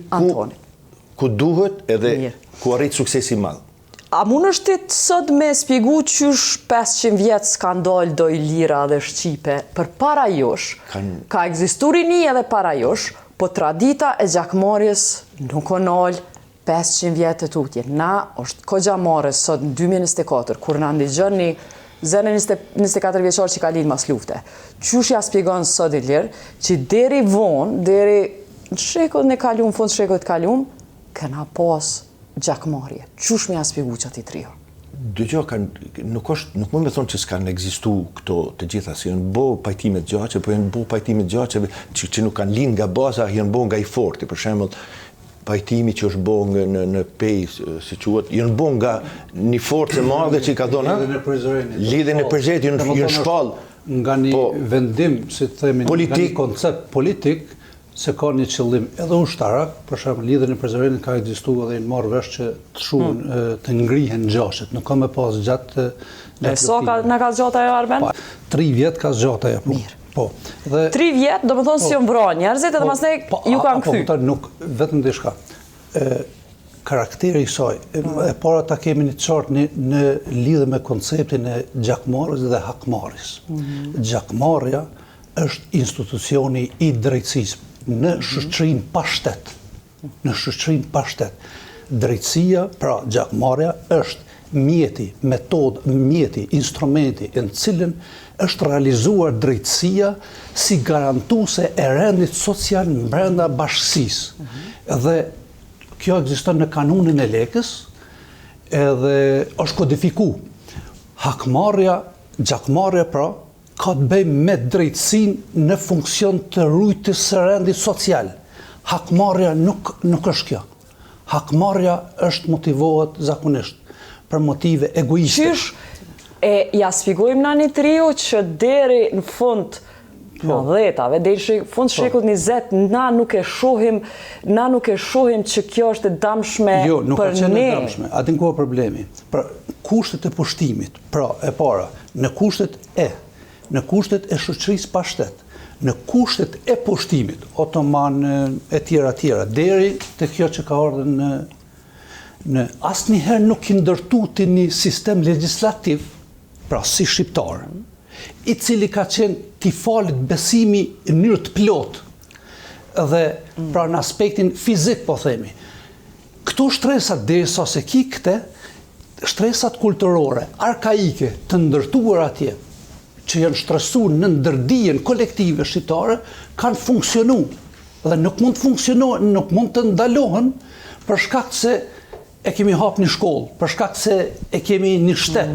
ku duhet edhe ku arrit suksesi madh. A mund është të sot me spjegu qysh 500 vjetë skandal doj lira dhe Shqipe për para josh, ka ekzistu rini edhe para josh, po tradita e gjakmarjes nuk o nalë 500 vjetë të tutje. Na është kogja marës sot në 2024, kur në ndigjën një zene 24 vjeqar që ka lidh mas lufte. Qysh ja spjegon sot i lirë, që deri vonë, deri në shekullin e kaluam, fund shekull të kaluam, këna pas gjakmarje. Qysh me ja spjegu që ati trio? Dëgjo, nuk mund me thonë që s'kanë egzistu këto të gjitha, si janë bo pajtimet gjaqe, po janë bo pajtimet gjaqe që nuk kanë lind nga baza, janë bo nga i forti, për shembull, pajtimi që është bo në pej, si quhet, janë bo nga një forcë e madhe që i ka dhënë, lidhjen e Përzërit, janë shpallë. Nga një vendim, si të themi, nga një koncept politik, se ka një qëllim edhe ushtarak, për shembull lidhjen e Përzërit ka ekzistuar dhe në marrë vesh që të shuhen, të ngrihen gjashët, nuk ka me pas gjatë... E so në ka zgjata e Arben? 3 vjetë ka zgjata e punë. 3 vjetë, do më thonë si jo mbro njerëzit, edhe mas ne ju kanë kthy. Nuk, vetëm dhe shka. Karakteri i saj, e para ta kemi një qartë në lidhe me konceptin e gjakmarrjes dhe hakmarrjes. Gjakmarrja është institucioni i drejtësisë në shoqërinë pa shtet. Në shoqërinë pa shtet. Drejtësia, pra gjakmarrja, është mjeti, metodë, mjeti, instrumenti në cilën është realizuar drejtësia si garantuese e rendit social brenda bashkësisë. Dhe kjo ekziston në kanunin e lekës, edhe është kodifiku. Hakmarrja, gjakmarrja pra, ka të bëjë me drejtësinë në funksion të rujtjes së rendit social. Hakmarrja nuk është kjo. Hakmarrja është motivohet zakonisht për motive egoiste. Ja spjegojmë na një trio që deri në fund në 10-ave, deri në fund shekullit 20, na nuk e shohim që kjo është e damshme për ne. Jo, nuk ka qenë e damshme. Atë ku është problemi. Pra, kushtet e pushtimit, pra, e para, në kushtet e shoqërisë pa shtet, në kushtet e pushtimit, otoman e tjera, deri të kjo që ka ardhur në asnjëherë nuk i ndërtuti një sistem legjislativ, pra si shqiptar, i cili ka qenë t'i falit besimi në mënyrë të plot, dhe pra në aspektin fizik, po themi. Këto shtresat derisa se kikte, shtresat kulturore, arkaike, të ndërtuar atje, që janë shtresuar në ndërdijen kolektive shqiptare, kanë funksionu. Dhe nuk mund të funksionojnë, nuk mund të ndalohen, për shkak se e kemi hap një shkollë, për shkak se e kemi një shtet,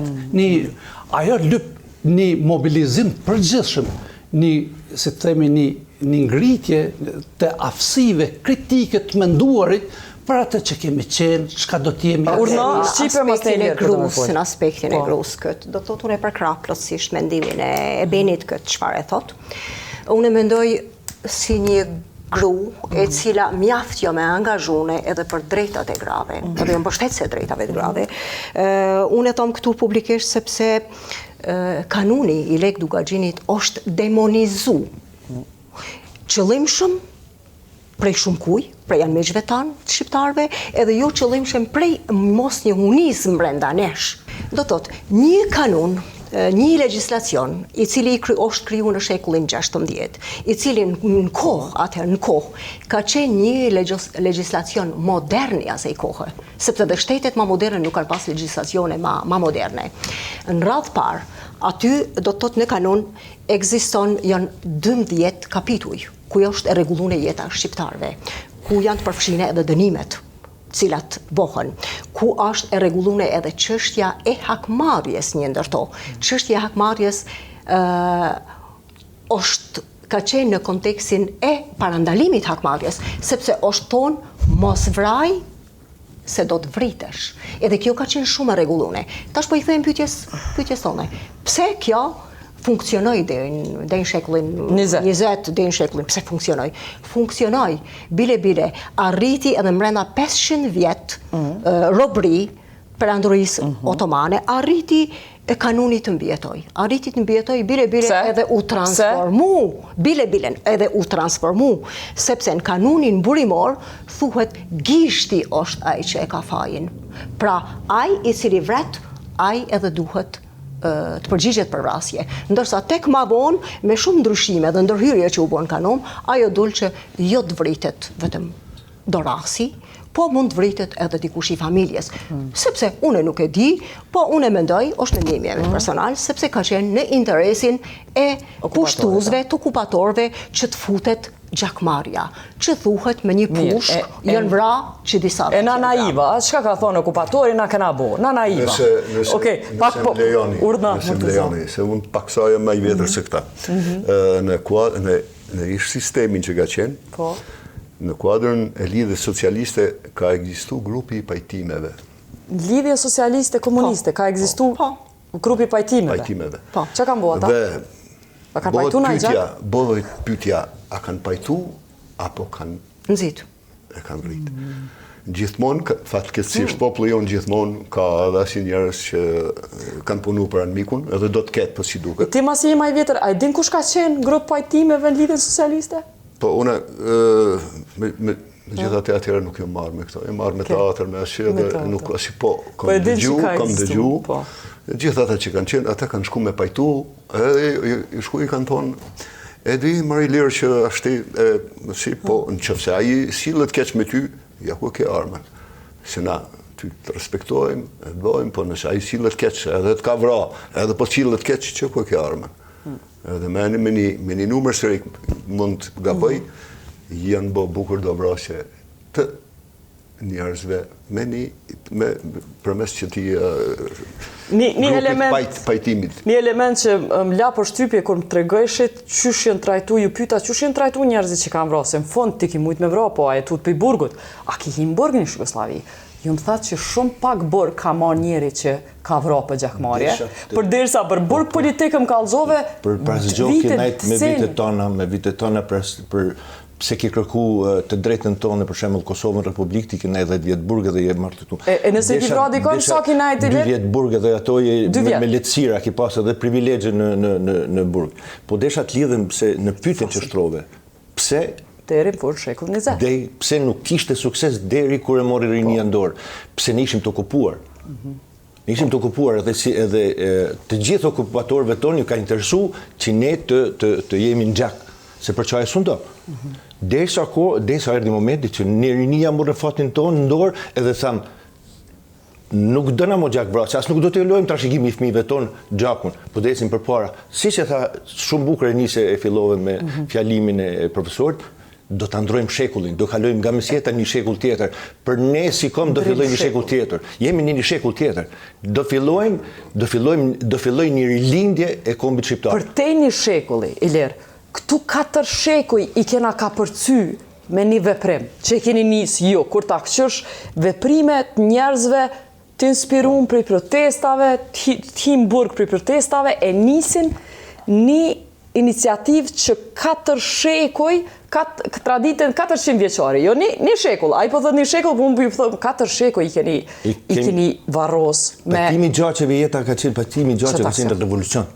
ajo lyp një mobilizim përgjithshëm, si të themi, një ngritje të aftësive kritike të menduarit për atë që kemi qenë, çka do t'jemi. Në aspektin e grus këtë, do të thotë unë e përkrah plotësisht mendimin e Benit këtë çfarë e thotë. Unë e mendoj si një gru e cila mjaft jo me angazhune edhe për drejtat e grave, edhe jo mbështetëse drejtave të grave. Unë e thom këtu publikisht sepse kanuni i Lek Dugaxhinit është demonizu. Qëllimshëm prej shumë kuj, prej janë me gjvetan të shqiptarve, edhe jo qëllimshëm prej mos një hunizm brenda nesh. Do thotë, një kanun, një legislacion, i cili është kriju në shekullin 16, i cili në kohë, ka qenë një legislacion modern i asaj kohë, sepse dhe shtetet ma moderne nuk kanë pas legislacione ma moderne. Në radhë parë, aty do të thotë në kanun ekziston janë 12 kapituj, ku është e rregullune jeta shqiptarve, ku janë të përfshine edhe dënimet, cilat bohen, ku është e rregullune edhe çështja e hakmarrjes një ndërto. Çështja e hakmarrjes ka qenë në kontekstin e parandalimit hakmarrjes, sepse është thonë mos vraj se do të vritesh. Edhe kjo ka qenë shumë e rregullune. Tash po i them pyetjes tonë. Pse kjo funksionoi deri në shekullin 20, deri në shekullin, pse funksionoi? Funksionoi, bile, arriti edhe brenda 500 vjet robëri perandorisë otomane, arriti e kanuni të mbijetoj, bile edhe u transformu, edhe u transformu, sepse në kanunin burimor, thuhet gishti është ai që e ka fajin. Pra, ai i cili vret, ai edhe duhet të përgjigjet për vrasje. Ndërsa tek ma vonë, me shumë ndryshime dhe ndërhyrje që u bën kanon, ajo dul që jo të vritet vetëm dorasi, po mund të vritet edhe dikush i familjes. Sepse unë nuk e di, po unë e mendoj, është mendimi personal, sepse ka qenë në interesin e kushtuzve, të okupatorve që të futet gjakmarrja, që thuhet me një pushk, janë vra që disa... E na naiva, çka ka thonë okupatori, na kena bo, na naiva. Nëse më lejoni, se unë paksaja më i vjetër se këta. Në ish sistemin që ka qenë, në kuadrën e lidhjes socialiste ka ekzistu grupi i pajtimeve. Lidhje socialiste komuniste, ka ekzistu grupi pajtimeve. Çka kanë bo ata? Bëhet pyetja, a kanë pajtu, apo kanë... Nëzitë. E kanë rritë. Gjithmonë, fatkeqësisht, populli jonë gjithmonë ka edhe asnjë njerëz që kanë punu për anëmikun, edhe do të ketë, po si duket. Ti mas je më i vjetër, a e din kush ka qenë grup pajtimeve në lidhjen socialiste? Po, une, me gjithatë atyre nuk jam marrë me këto. Jam marrë me teatr, me asgjë, dhe nuk asi po, kam dëgju. Gjithatë që kanë qenë, ata kanë shku me pajtu, edhe shku i kanë thonë, e di marrë i lirë që ashti, si po, në qëfëse aji sillet keq me ty, ja ku ke armën. Se na ty të respektojmë, e të bojmë, po nëse aji sillet keq, edhe të ka vra, edhe po sillet keq, që ku ke armën. Edhe me një numër sërik mund të gaboj, janë bo bukur do vrasje të njerëzve përmes që ti grupit pajtimit. Një element që më la për shtypje kur më tregojshit qysh janë trajtu, ju pyeta qysh janë trajtu njerëzit që kanë vrasë. Në fund ti ki mujt me vra, po a e tut për burgut. A ki him burg në Shqipëslavi? Ju më thatë që shumë pak burg ka marrë njeri që ka vra për gjakmarje. Përderisa për burg politikëm kallzove për zgjohje me vitet tona për pse ke kërku të drejtën tonë, për shembull Kosovën Republikë, ti ke 10 vjet burg edhe je martuar. E nëse ki vra dikon, sa ki najt 2 vjet burg edhe ato me lehtësira ki pas edhe privilegje në burg. Po desha të lidhem se në pyetjen që shtrove. Pse deri në fund shekull 20. Pse nuk kishte sukses deri kur e mori rinia në dorë? Pse ne ishim të okupuar? Ne ishim të okupuar edhe të gjithë okupatorëve tonë ju ka interesu që ne të jemi në gjak. Se për çfarë sundo. Derisa erdhi momenti që ne rinia morën fatin tonë në dorë edhe tham nuk dëna mo gjak braç, as nuk do të lojmë trashëgimi i fëmijëve tonë gjakun, po desim përpara. Siç e tha shumë bukur e nisi e fillove me fjalimin e profesorit, do ta ndrojmë shekullin, do kalojmë nga mesjeta një shekull tjetër. Për ne sikom do fillojë një shekull tjetër. Jemi në një shekull tjetër. Do fillojë një rilindje e kombit shqiptar. Për te një shekulli, Ilir, këtu 4 shekuj i kena ka përcy me një veprim, që i keni nisë jo, kur ta këqësh veprimet njerëzve të inspiruar për protestave, të him burg për protestave, e nisin një iniciativë që 4 shekuj, traditën 400 vjeçare, jo një shekull, a i po thot një shekull, po më thot 4 shekuj i keni varros me... Pajtimi gjaçeve jeta ka qenë pajtimi gjaçeve ka qenë revolucion.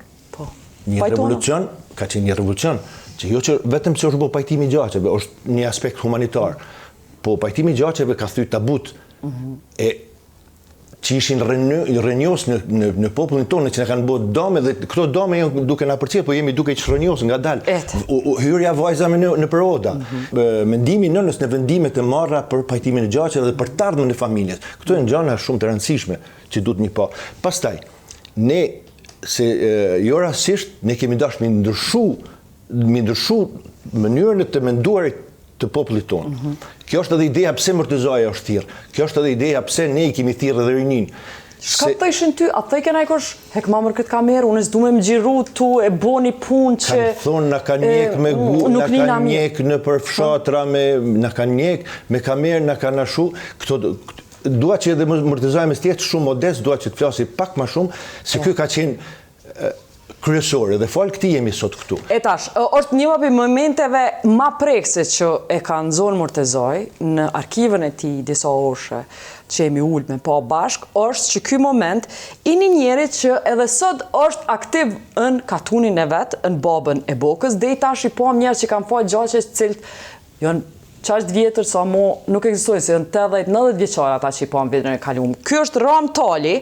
Një revolucion, ka qenë një revolucion, që jo që vetëm që është bo pajtimi gjaçeve, është një aspekt humanitar, po pajtimi gjaçeve ka thy tabut, e që ishin rënjos në popullin tonë, që ne kanë bërë dome, dhe këto dome duke na përcjell, po jemi duke që rënjos nga dalë. Hyrja vajzave në përoda, mendimi nënës në vendimet e marra për pajtimin e gjaçeve dhe për të ardhmen e familjes. Këto janë gjëra shumë të rëndësishme që duhet një pa. Pastaj, ne se jo rastisht ne kemi dashur mi ndryshu mënyrën e të menduarit të popullit tonë. Kjo është edhe ideja pse Murtezaja është thirr. Kjo është edhe ideja pse ne I kemi thirrë edhe rinin. Shka të ishin ty, atë të i kena i kosh, hek mamër këtë kamerë, unë s'du me më gjiru tu e bo një punë që... Kanë thonë, na kanë njek me gu, na kanë njek në përfshatra, na kanë njek me kamerë, na kanë ashu. Dua që edhe Murtezaja mes tjetë shumë modest, dua që të flasi pak ma shumë, se kjo ka qenë kryesore, dhe falë këti jemi sot këtu. E tash, është një për momenteve ma prekse që e ka nëzonë Murtezaj në arkivën e ti disa oshe që jemi ullë me pa bashk, është që ky moment I një njeri që edhe sot është aktiv në katunin e vetë, në babën e bokës, dhe I tash I po njerë që kanë falë gjaqës cilët janë 6 vjetër sa mo nuk ekzistojnë, se janë 80-90 vjeçare ata që I po në vitën e kaluar. Ky është Ram Tali,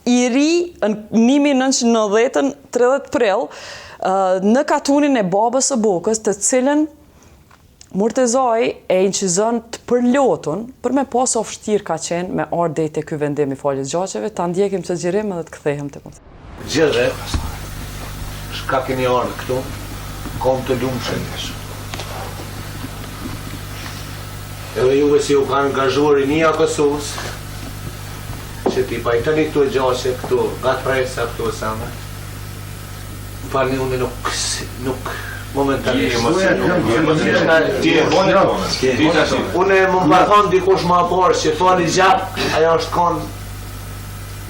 I ri në 1990, 30 prill, në katunin e babës së bokës, të cilën Murtezaj e incizon të përlotun për me pas ofshtir ka qenë me ardh deri te ky vendim I faljes gjaqeve, ta ndjekim të xhirim edhe të kthehem te punë. Gjithë, shka keni ardhur këtu, kom të lumshëm. Edhe juve si u kanë angazhuar rinia Kosovës, që ti pajtoni këtu gjaqe këtu, nga presa këtu sana. Falni unë nuk momentalisht. Unë më mbathon dikush më parë që fali gjak, ajo është konë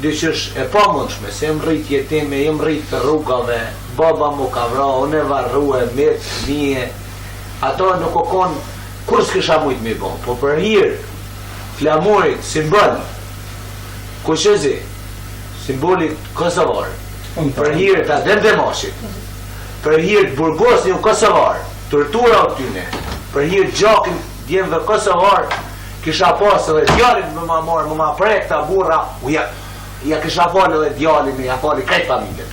dyqysh e pa mundshme, se më rrit jetime, më rrit të rrugave, baba mu ka vra, unë e varrua, mirë, fëmije, ato nuk o konë kur s'kisha mujt me bo, po për hirë flamurit, simbol, kushezi, simbolit kosovar, për hirë të Demdemashit, për hirë të burgos një kosovar, tortura o këtyne, për hirë gjakin djemve kosovar, kisha pas edhe djalin më ma marë, më ma prek të burra, ja kisha falë edhe djalin, ja falë krejt familjen.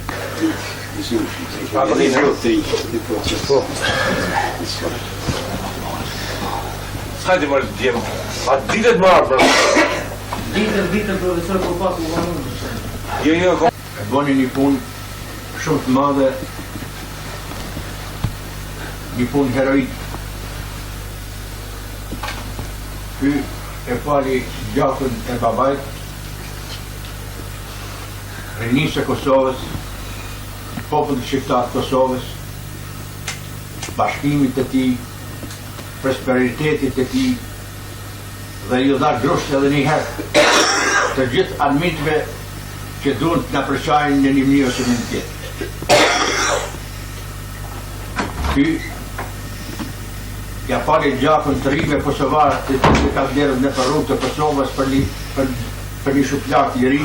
Hajde mërë të djemë, a ditët marë, bërë. Ditët, profesor, po pak u vanë. Jo, e boni një punë shumë të madhe, një punë heroik. Ky e fali gjakun e babait, rinisë e Kosovës, popullit shqiptar të Kosovës, bashkimit të tij, prosperitetit të tij, dhe ju dha grusht edhe një herë të gjithë armitëve që duhen të na përqajnë në një mënyrë ose në një tjetër. Ky ja fali gjakun të rrive kosovarë të ka vlerën në rrugë të Kosovës për një shuplak i ri,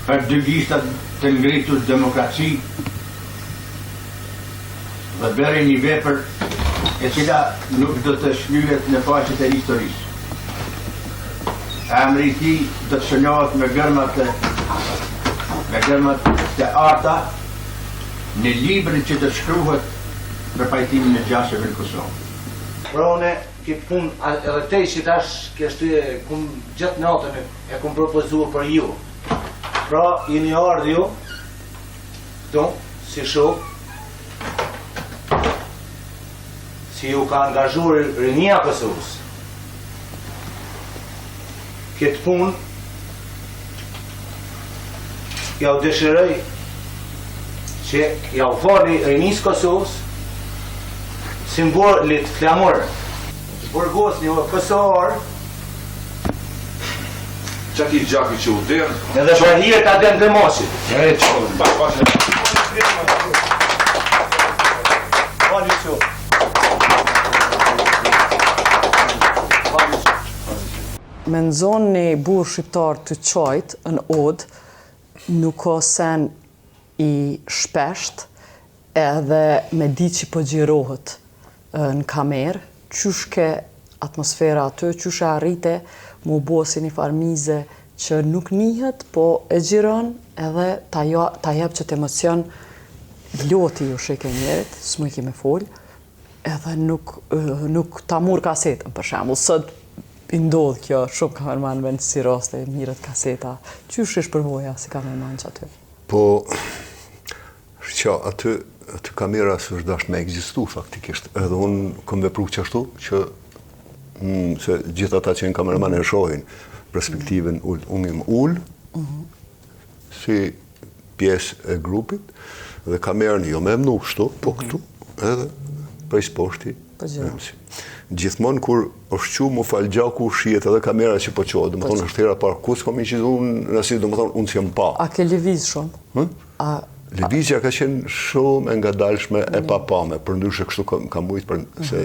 për dy listat të ngritur demokraci, dhe bëri një vepër e cila nuk do të shlyhet në faqet e historisë. Emri i tij do të shënohet me gërmat të arta në librin që të shkruhet për pajtimin e gjashëve në Kosovë. Pra une, këtë punë edhe tej që tash kështu e kum gjatë natën e kum propozuar për ju. Pra, jeni ardhur ju, këtu, si shok, si ju ka angazhuar rinia Kosovës. Këtë punë, ja u dëshiroj që ja u fali rinisë Kosovës, simbolit flamor. Burgosni o Kosovër, që ki gjaki që u dërë, edhe për hirë ka dërë të mosit. Me nëzon një burë shqiptar të qajt në odë, nuk ka sen i shpesht edhe me di që po gjirohet në kamerë, qyshke atmosfera aty, qyshe arrite mu bo si një farmize që nuk nihet, po e gjiron edhe ta jep që të emocion loti ju shike njerit, s'mu i kime fol, edhe nuk ta mur kasetën, për shembull, sot i ndodh kjo, shumë kamermanëve në si raste, mirët kaseta. Qysh është përvoja si kamerman që aty? Po, që aty kamera së është dash me egzistu faktikisht. Edhe unë kom vepru qashtu që se gjithë ata që në kameraman e shohin perspektiven unë im ullë si pjesë e grupit dhe kamerën jo me mnu shtu, po këtu edhe prej s'poshti. Gjithmonë kur është që mu falë gjaku shijet edhe kamera që po qohë, dhe më thonë është hera parë, ku s'kom i që unë nësi, dhe më thonë unë s'jam pa. A ke lëviz shumë? Lëvizja ka qenë shumë e nga dalshme e papame, për ndryshe kështu ka mujtë për se...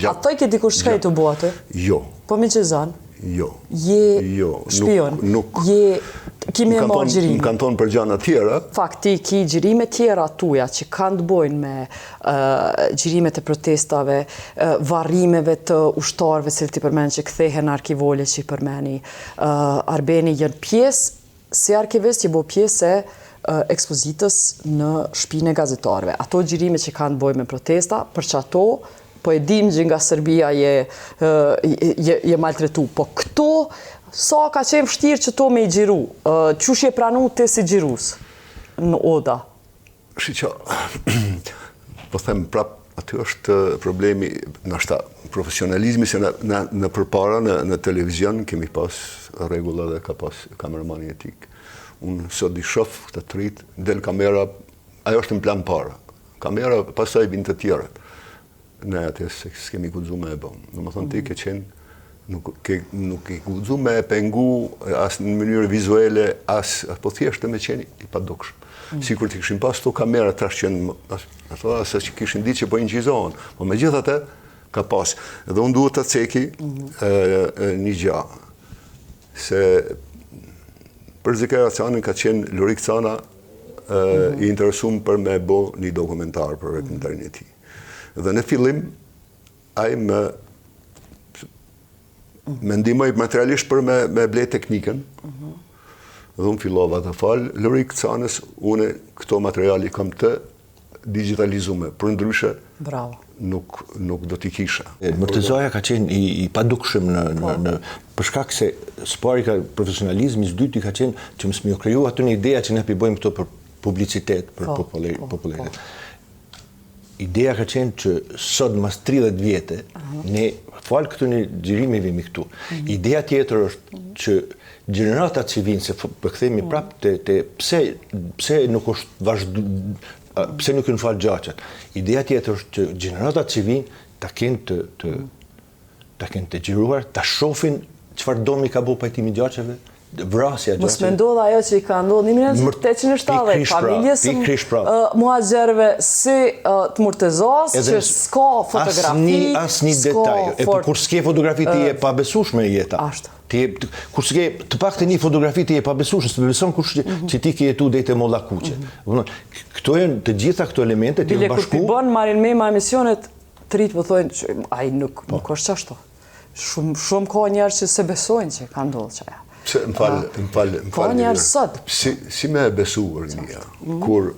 Ato i ke dikur shkaj të bo atë? Jo. Po mi që zanë? Jo. Je shpion? Je... Kimi e marë gjirime? Më kanë thonë për gjana tjera. Fakti, ki gjirime tjera tuja që kanë të bojnë me gjirime të protestave, varrimeve të ushtarve, cilë ti përmeni që kthehen arkivole që i përmeni. Arbeni jënë pjesë, si arkivist që bo pjesë e ekspozitës në shpinë e gazetarve. Ato gjirime që kanë të bojnë me protesta, për që ato, po e dim që nga Serbia je maltretu, po këto, sa ka qenë vështirë që to me i gjiru? Qush je pranu të si gjirus në Oda? Shqiqa, po them prap, aty është problemi, nashta, profesionalizmi, se në përpara në televizion kemi pas regula dhe ka pas kameramani etik. Unë sot di shof këtë të rritë, del kamera, ajo është në plan para. Kamera pasaj vinë të tjeret. Ne atës s'kemi gudzu me e bom. Në më thonë ti ke qenë, nuk i gudzu me e pengu as në mënyrë vizuele, as po thjeshtë me qenë i padukshëm. Si kur ti këshim pas të kamera trash qenë, se që kishin ditë që po inqizohen. Po me gjithë atë ka pas. Edhe unë duhet të ceki një gja. Se për Zekeracionin ka qenë Lurik Cana i interesum për me bo një dokumentar për dokumentarin e ti. Dhe në fillim, ai me ndihmoj materialisht për me ble teknikën. Dhe unë fillova të falë, Lurik Canës, une këto materiali kam të digitalizume, për ndryshe nuk do t'i kisha. Mërtëzoja ka qenë i padukshëm në përshkak se spari ka profesionalizmi, s'dyti ka qenë që mësë mjë kriju atë një ideja që ne pi bojmë këto për publicitet, për popularitet. ideja ka qenë që sot mas 30 vjete, ne falë këtë një gjirimi vimi këtu. Ideja tjetër është që gjenerata që vinë, se përkthemi prapë pse nuk është pse nuk në falë gjaqat. Ideja tjetër është që gjenerata që vinë ta kenë të gjiruar, ta shofin çfarë domi ka bu pajtimi gjaqeve, vrasja gjaqeve. Mos me ndodha ajo që i ka ndodhë 1870, familjes muhaxherëve si të Murtezas, që s'ka fotografi, asnji detaj. E kur s'ke fotografi ti e pabesueshme jeta. Kur s'ke të paktën një fotografi ti e pabesueshme, s'e beson kush që ti ke jetu deri te Molla Kuqe. Këto janë të gjitha këto elemente të bashku. Kur ti bën Marin Mema emisionet, të rinjt po thonë që ai nuk është ashtu. Shumë ka njerëz që se besojnë që ka ndodhur çaja. Ka njerëz sot. Si me e besuar një, kur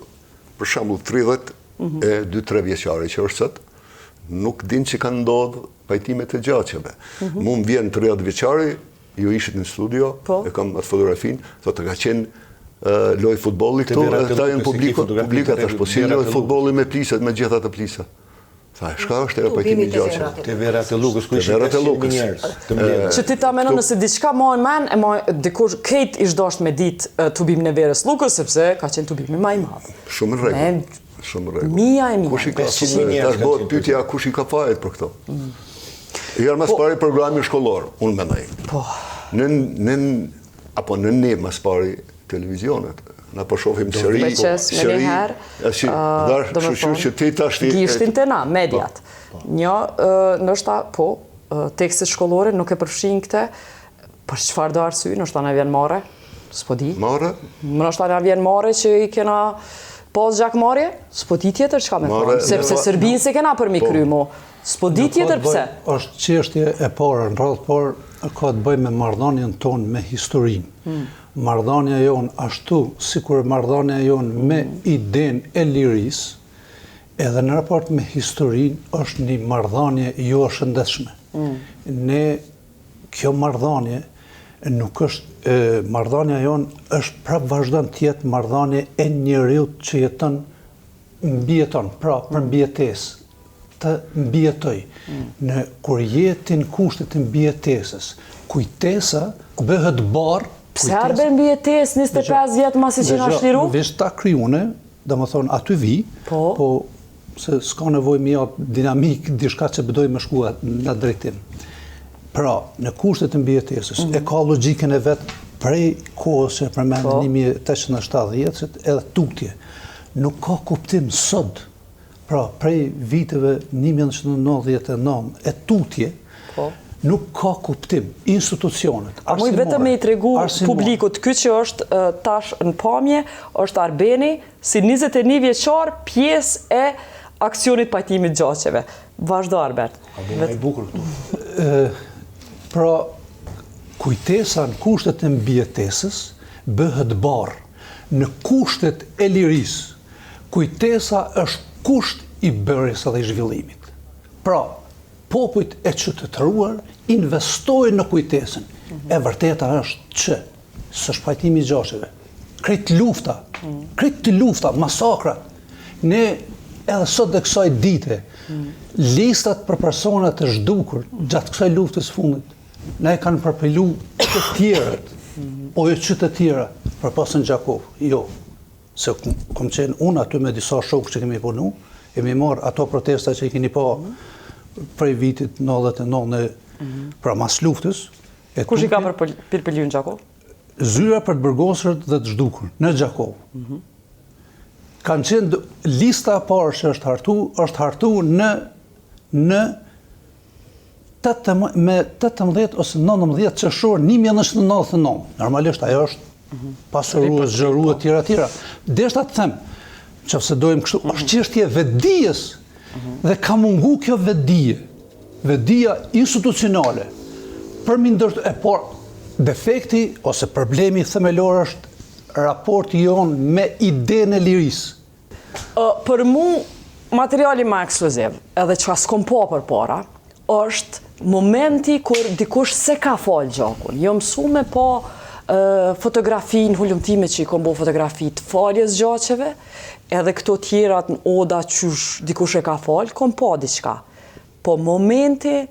për shembull 2-3 vjeçari që është sot, nuk din që kanë ndodhur pajtimet e gjaqeve. Mu më vjen 30 vjeçari, ju ishit në studio, e kam atë fotografinë, thotë ka qenë loj futbolli këtu, ata janë publikat është, po si loj futbolli me plisat, me gjitha të plisat. Shka është e pajtimi gjaqeve? Te Verat e Lukës, ku ishin 500 njerëz. Që ti ta menon nëse diçka mojnë men, dikur kejt ish dosht me ditë tubim në Verës Lukës, sepse ka qenë tubimi ma i madhë. Shumë në rregull. Shumë në rregull. Mija e mija. Kush i ka tash bëhet pyetja kush i ka fajt për këto? Jarë mas pari programi shkollor, unë mendoj. Po. Në ne mas pari televizionet. Na po shohim seri, gishtin të na, mediat. Një, nështë po, tekstet shkollore nuk e përfshin këte, për çfarë do arsye, nështë na vjen mare, s'po di. Mare? Nështë na vjen mare që i kena pas gjakmarrje, s'po di tjetër çka me thonë, sepse Serbinë se kena për mi krymo. S'po di tjetër pse. Është çështje e parë, në radhë parë, ka të bëjë me marrëdhënien tonë me historinë. Marrëdhënia jonë ashtu, sikur marrëdhënia jonë me idenë e lirisë, edhe në raport me historinë është një marrëdhënie jo e shëndetshme. Ne kjo marrëdhënie nuk është marrëdhënia jonë është prapë vazhdon të jetë marrëdhënie e njeriu që jeton mbijeton, pra për mbijetesë, të mbijetoj. Në kur jetin kushtet të mbijetesës, kujtesa bëhet barë. Pse arbe mbijetesë 25 vjetë masi që nga shliru? Vesh ta kryune, dhe më thonë aty vi, po se s'ka nevoj mi atë dinamik, dishka që bëdoj me shkua në drejtim. Pra, në kushtet të mbijetesës, e ka logjikën e vetë prej kohës që përmendë 1870, edhe tutje. Nuk ka kuptim sot, pra prej viteve 1999 e tutje, nuk ka kuptim, institucionet. A muj vetëm me i tregu publikut, këtë që është tash në pamje, është Arbeni, si 21 vjeqar pjesë e aksionit pajtimit gjaqeve. Vazhdo, Arbert. A bëjmë e bukur këtu. Pra, kujtesa në kushtet e mbijetesës bëhet barë. Në kushtet e lirisë, kujtesa është kusht i bërjes edhe i zhvillimit. Pra, popujt e qytetëruar investojnë në kujtesën. E vërteta është që së shpajtimi gjaqeve, krejt lufta, masakrat, ne edhe sot dhe kësaj dite, listat për personat të zhdukur gjatë kësaj luftës fundit, ne kanë përpilu të tjerët, o jo që të tjera, për pasën Gjakov, jo. Se kom qenë unë aty me disa shokë që kemi punu, kemi marrë ato protesta që i keni pa prej vitit 99 pra mas luftës. Kush i ka përpëllu në Gjakov? Zyra për të bërgosërët dhe të zhdukur, në Gjakov. Kanë qenë lista parë që është hartu në 18 ose 19 qershor 1999. Normalisht ajo është pasuruar, zgjeruar tjera. Deshta të them, nëse dojmë kështu, është çështje vetdijes dhe ka mungu kjo vetdia institucionale. Por defekti ose problemi themelor është raporti jon me idenë e lirisë. Për mu, materiali ma ekskluziv, edhe që s'kom po për para, është momenti kur dikush se ka falë gjakun. Jo mësu me po fotografi në hulumtime që i kom bo fotografi të faljes gjaqeve, edhe këto tjerat në oda qysh dikush e ka fal, kom pa diçka. Po momenti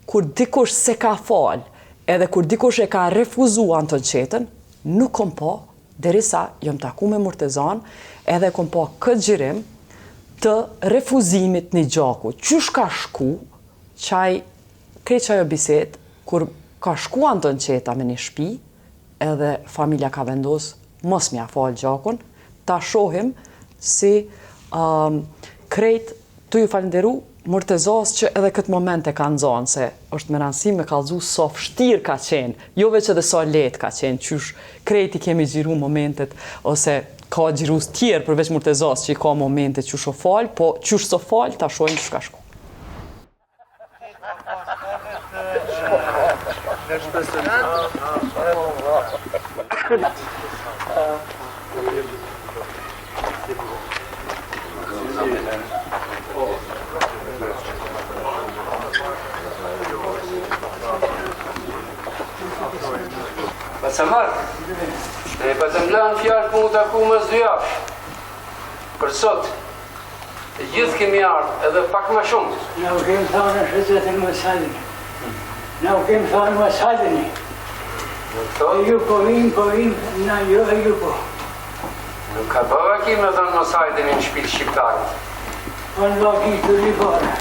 kur dikush se ka fal, edhe kur dikush e ka refuzu Anton Qetën, nuk kom pa, derisa jom taku me Murtezan, edhe kom pa këtë gjirim të refuzimit një gjaku. Qysh ka shku, krejt qajo biset, kur ka shku Anton Qeta me një shpi, edhe familja ka vendos, mos mja fal gjakun, ta shohim si krejt të ju falenderu Murtezas që edhe këtë moment e kanë zonë, se është me rëndësi me kalzu so fështir ka qenë, jo veç edhe so let ka qenë, qysh krejti kemi gjiru momentet, ose ka gjirus tjerë përveç Murtezas që i ka momentet qysh o fal, po qysh so fal, ta shohim qysh ka shku. Samar, ne pa të mlanë fjallë për mu taku më zdyash. Për sot, të gjithë kemi ardhë edhe pak më shumë. Na u kemë thanë në shëtëtën më salini. Na u kemë thanë më salini. E ju po vinë, na jo e ju po. Nuk ka bëva ki me dhënë më salini në shpitë shqiptarit. Po në vaki të ribara.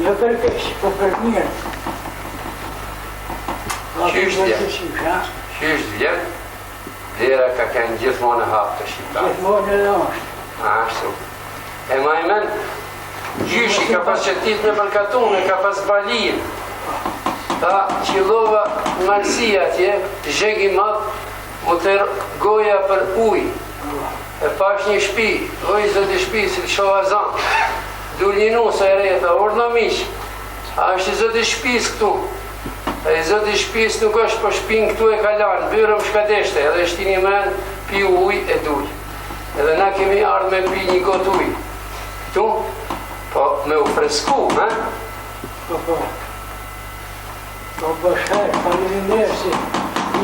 Jo për kesh, po për mirë. Qysh vjen, dhera ka kënë gjithmonë e hapë të shqiptarë. Gjithmonë e ashtë. Ashtu. E majmen, gjyshi ka pas qëtit me përkatun, e ka pas balin. Ta qilova malsia tje, zhegi madh, mu të goja për uj. E pash një shpi, oj zëti shpi, si të shoha zanë. Dull një nusa e reta, orë mish. A është i zëti shpis këtu. E zëti shpis nuk është për shpin këtu e kalan, byrëm shkadeshte, edhe shti një men, pi uj e duj. Edhe na kemi ardhë me pi një got uj. Këtu, po me u fresku, he? Po shkaj, faleminderit si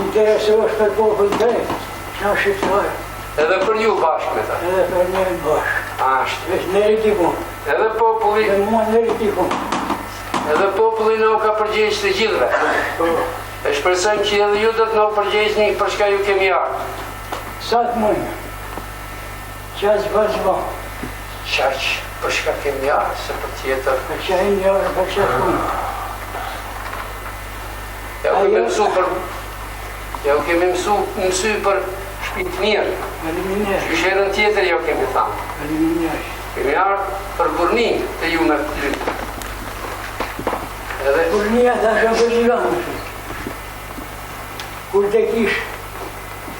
interesohesh për popullin tënd, qa shqiptar. Edhe për ju bashkë me ta. Edhe për njërën bashkë. Ashtë. Vesh njëri tikun. Edhe populli. Edhe mua njëri tikun. Edhe populli në u ka përgjegjë të gjithve. E shpresojmë që edhe ju do të në u përgjegjni për shka ju kemi ardhë. Sa të mëjnë? Qaq vazhva. Qaq për shka kemi ardhë, se për tjetër. Për qa e një arë, për qa punë. Ja u kemi mësu për shpitë mirë. Eliminert. Shusherën tjetër ja u kemi thamë. Eliminert. Kemi ardhë për burnin të ju me lytë. Burnia të asha për gjiranë. Kur të kish,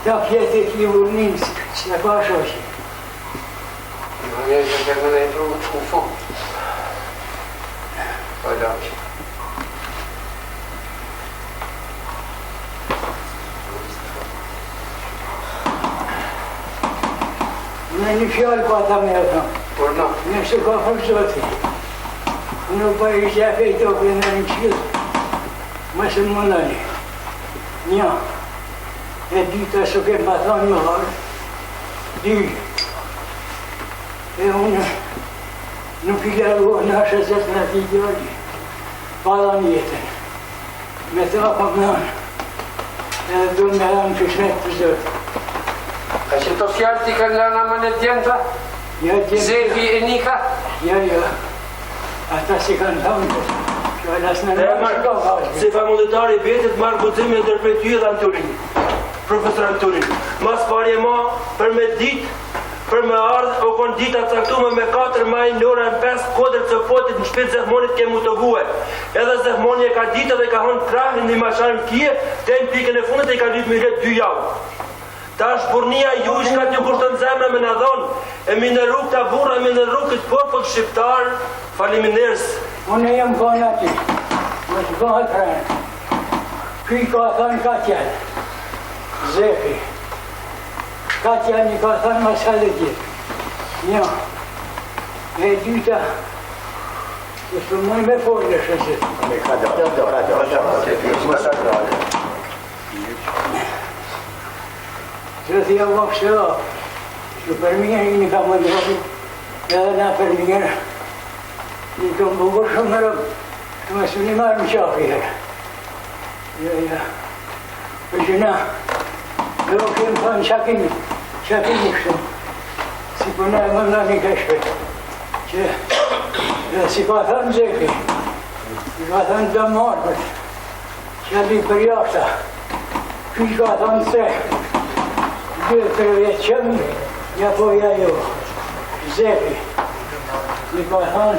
ta pjetë e ki burnin, që në ka shoqi. Në njërë që kërme në i provë të fund. Po laqë. Në një fjallë pa ta me e thamë. Por në? Nështë ka për zoti. Nuk pa i qefe i tope në një qilë. Mësë më mëndani. Një. E dita së kemë pa thonë një harë. Dy. E unë nuk i gjarua në ashe zëtë në ti gjali. Padan jetën. Me ta pa mënë. Edhe du me hanë këshmet për zëtë. A që të fjallë ti kanë lana më në djenta? Ja djenta. Zefi e Nika? Ja. Ata si kanë thamë, që alas në në shko vazhme. Si famulletari betit marrë gudzime ndërprej ty edhe Antonin, profesor Antonin. Mas parje ma, për me dit, për me ardhë, o kon dita caktume me 4 maj në orën 5 kodrë të potit në shpitë Zehmonit ke mu të vue. Edhe Zehmoni e ka ditë dhe ka honë krahin në masharën kje, të në pikën e fundet e ka lytë me letë 2 javë. Ta është burnia ju shka t'ju kushtën zemre me në dhonë, e mi në rrug t'a burra, e mi në rrug këtë popull shqiptar, faleminderit. Unë jam konë ati, më të bëhet rënë. Kuj ka thënë Katjan, Zefi. Katjan i ka thënë masale gjithë. Një. E dyta, është mëj me folë shësit. Që thia më kështë që për mirë një ka më dhëmë, edhe na për mirë, një të më bukur shumë më rëmë, të më së një marë më qafi herë. Ja. Për që na, dhe o kemë thënë qakimi kështë, si për ne më në një kështë, që si ka thënë Zefi, si ka thënë Dëmarpët, që ati për jashta, që ka thënë se, dhe të veqëm, ja poja jo, Zefi, si ka thënë,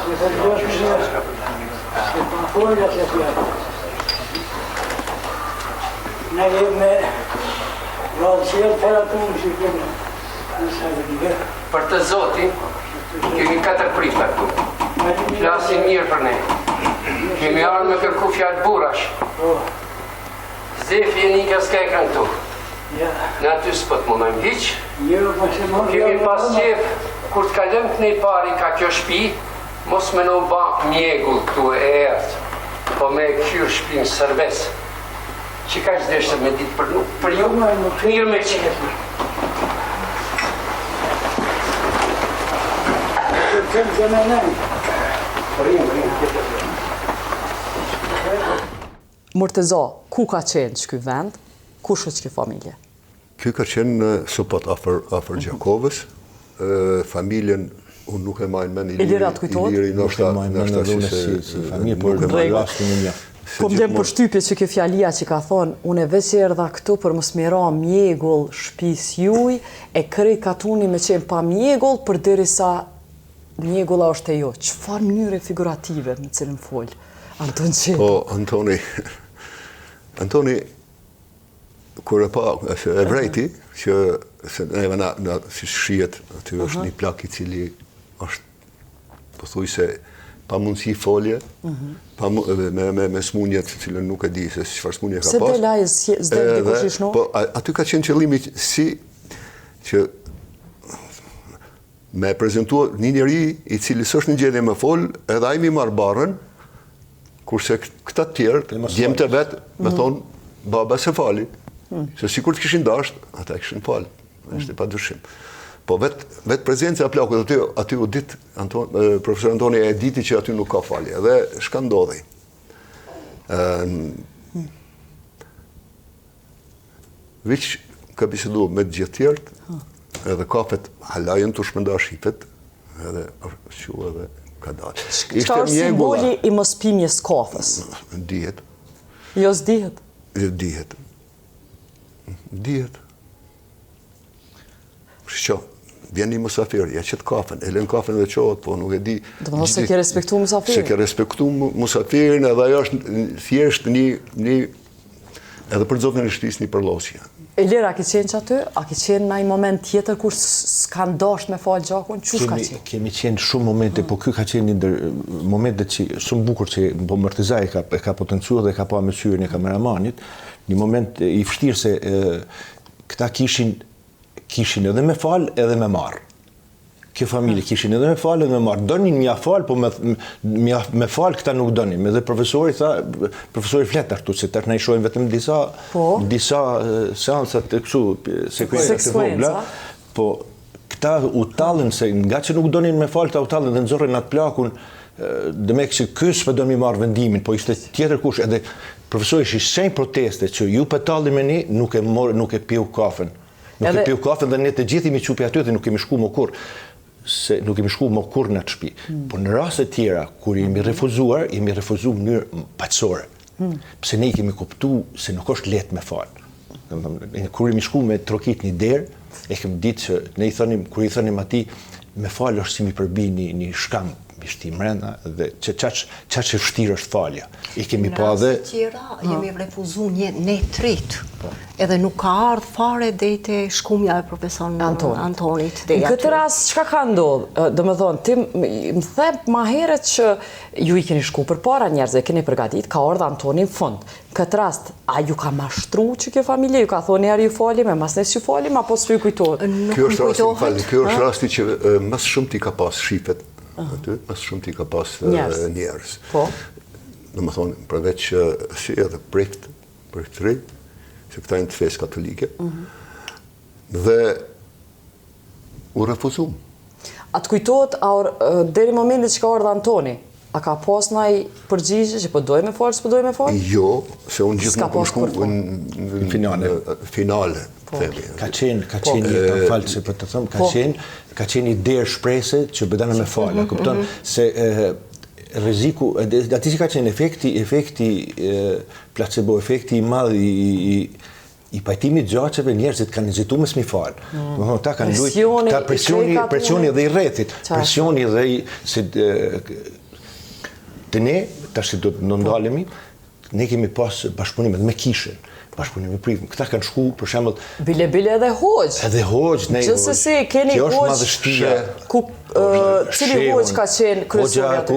si për doshë zë, si pa folja që fjallë. Në jemë me rallësirë për atumë që këmë në sajë. Për të Zotin, kemi 4 prifta këtu. Flasin mirë për ne. Kemi ardhur me kërku fjallë burash. Zefi e Nika s'ka e kanë këtu. Në aty s'pët më nëjmë hiq. Kemi pas qef, kur të kalëm të nej pari ka kjo shpi, mos me në ba mjegull këtu e ertë, po me kjur shpinë sërbes. Që ka që deshte me ditë për nuk, për ju, mirë me qetë. Murteza, ku ka qenë që ky vend, kush është ky familje? Ky ka qenë Sopat afër Gjakovës, familjen unë nuk e majnë men Ilirat kujtohet? Iliri nështë si familje, por në rastin e mjaftë. Po më djemë përshtypje që kjo fjalia që ka thonë, unë e veç e erdha këtu për mos mira mjegull shpis juj, e krej katuni me qenë pa mjegull, për derisa mjegulla është e jo. Çfarë mënyre figurative në cilën folë? Anton Qeto. Po, Antoni, kur e pa, e vrejti, që neve na si shihet, aty është një plak i cili është, po thuj se, pa mundësi folje, me smunjet cilën nuk e di se çfarë smunje ka pas. Se të lajë zdek dikush i shnu? Po, aty ka qenë qëllimi si që me prezentua një njeri i cili s'është në gjendje me fol, edhe ai mi marr barrën, kurse këta tjerë, djemtë vetë, me thonë, baba se fali. Se sikur të kishin dasht, ata kishin falë. Është pa dyshim. Po vetë prezenca e plakut aty u ditë, profesor Antoni e diti që aty nuk ka falje, dhe shka ndodhi. Viq ka bisedu me të gjithë tjerët, edhe kafet halajën të shmenda shifet, edhe që edhe ka dalë. Çka është simboli i mos pimjes kafës? Dihet. Jo s'dihet? Dihet. Shqo, vjen një musafir, ja qëtë kafen, e len kafen dhe qohet, po nuk e di... Do më se ke respektu musafirin? Se ke respektu musafirin, edhe ajo është thjesht një... edhe për zotën e shtis një përlosja. Elir, a ki qenë që aty? A ki qenë në një moment tjetër kur s'kan dasht me falë gjakun? Qush ka qenë? Kemi qenë shumë momente, po ky ka qenë një ndër momentet që shumë bukur që po Mërteza e ka potencuar dhe ka pa me syrën e kameramanit, një moment i vështirë se këta kishin edhe me falë edhe me marë. Kjo familje kishin edhe me falë edhe me marë. Donin mja falë, po me falë këta nuk donin. Edhe profesori fletë artu, se tërë në i shojnë vetëm disa seansat të kësu, sekuencat të vogla, po këta u talën, se nga që nuk donin me falë, këta u talën dhe nëzorën atë plakun, dhe me kësi kësë për do mi marë vendimin, po ishte tjetër kush, edhe profesori ishi shenjë proteste që ju për talën me ni, nuk e piu kafen. Nuk e piu kafen dhe ne të gjithi mi qupi aty dhe nuk kemi shku më kur. Se nuk kemi shku më kur në atë shtëpi. Por në raste tjera, kur jemi refuzuar në mënyrë paqësore. Pse ne i kemi kuptu se nuk është lehtë me falë. Kur jemi shku me trokit një derë, e kemi ditë që ne kur i thonim atij, me falë është si mi përbi një shkam shti mrenda dhe që vështirë është falja. I kemi pa dhe... Në raste tjera jemi refuzu ne trit, edhe nuk ka ardhë fare dhejte shkumja e profesor Antonit. Në këtë rast, qka ka ndodhë? Do me thonë, ti më thep ma heret që ju i keni shku për para njerëzve, keni përgatit, ka ardhë Antoni në fund. Në këtë rast, a ju ka mashtru që kjo familje, ju ka thonë njerë ju falim, e mas nes ju falim, apo s'ju kujtohet? Kjo është rasti që mas shumë ti ka pas shifet, aty, mas shumë ti ka pas njerës. Po? Në më thonë, përveç si edhe prift ri, që këta janë të fesë katolike, dhe u refuzum. A të kujtohet, deri momentit që ka ardhur Antoni, a ka pas ndaj përgjigje që po dojë me fal, s'po dojë me fal? Jo, se unë gjithë nuk shku në finale. Ka qenë, të falë që për të thëmë, ka qenë i derë shprese që bëdana me falë, kupton se rreziku, ati që ka qenë efekti placebo, efekti i madh i pajtimit gjaçeve, njerëzit kanë hezitu me s'mi falë. Ta kanë lujtë, presioni dhe i rrethit, presioni dhe i... Të ne, tash do të ndalemi, ne kemi pas bashkëpunimet me Kishën, bashkëpunime privë. Këta kanë shku, për shembull... Bile edhe Hoxh. Edhe Hoxh, ne... Gjithsesi, keni Hoxh... Cili Hoxh ka qenë kryesori aty?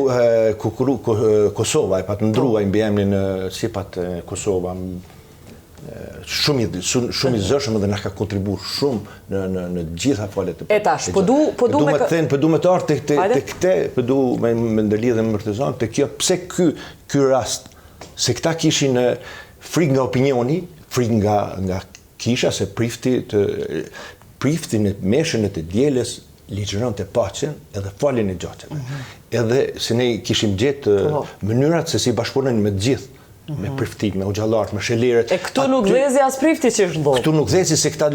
Kosova, e pat ndrua i mbi emrin sipat Kosova. Shumë i zëshëm dhe na ka kontribuar shumë në gjitha falet e... E tash, po du me... Po du me të artë të këte, po du me ndëlidhe me mërtezan, të kjo, pse ky rast, se këta kishin frik nga opinioni, frik nga kisha, se prifti në meshën e të djeles, ligjëron të paqen edhe falin e gjaçeve. Edhe se ne kishim gjetë mënyrat se si bashkëpunen me gjithë, me priftik, me uxhallarët, me shelirët. E këtu nuk dhezi as prifti që është ndodhur. Këtu nuk dhezi se këta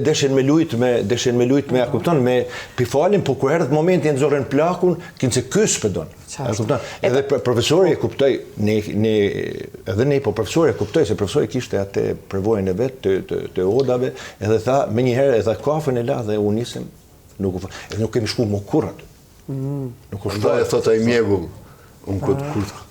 deshen me lujt me akupton, me pifalin, po kur erdhët momenti e nëzorën plakun, kinë se kësë pëdon. Edhe profesori e kuptoj, edhe ne, po profesori e kuptoj, se profesori kishte atë përvojën e vetë të odave, edhe tha, me njëherë, edhe kafën e la dhe unë nisem, edhe nuk kemi shku më kurrat. Nda e thot ai mjegull. Unë kur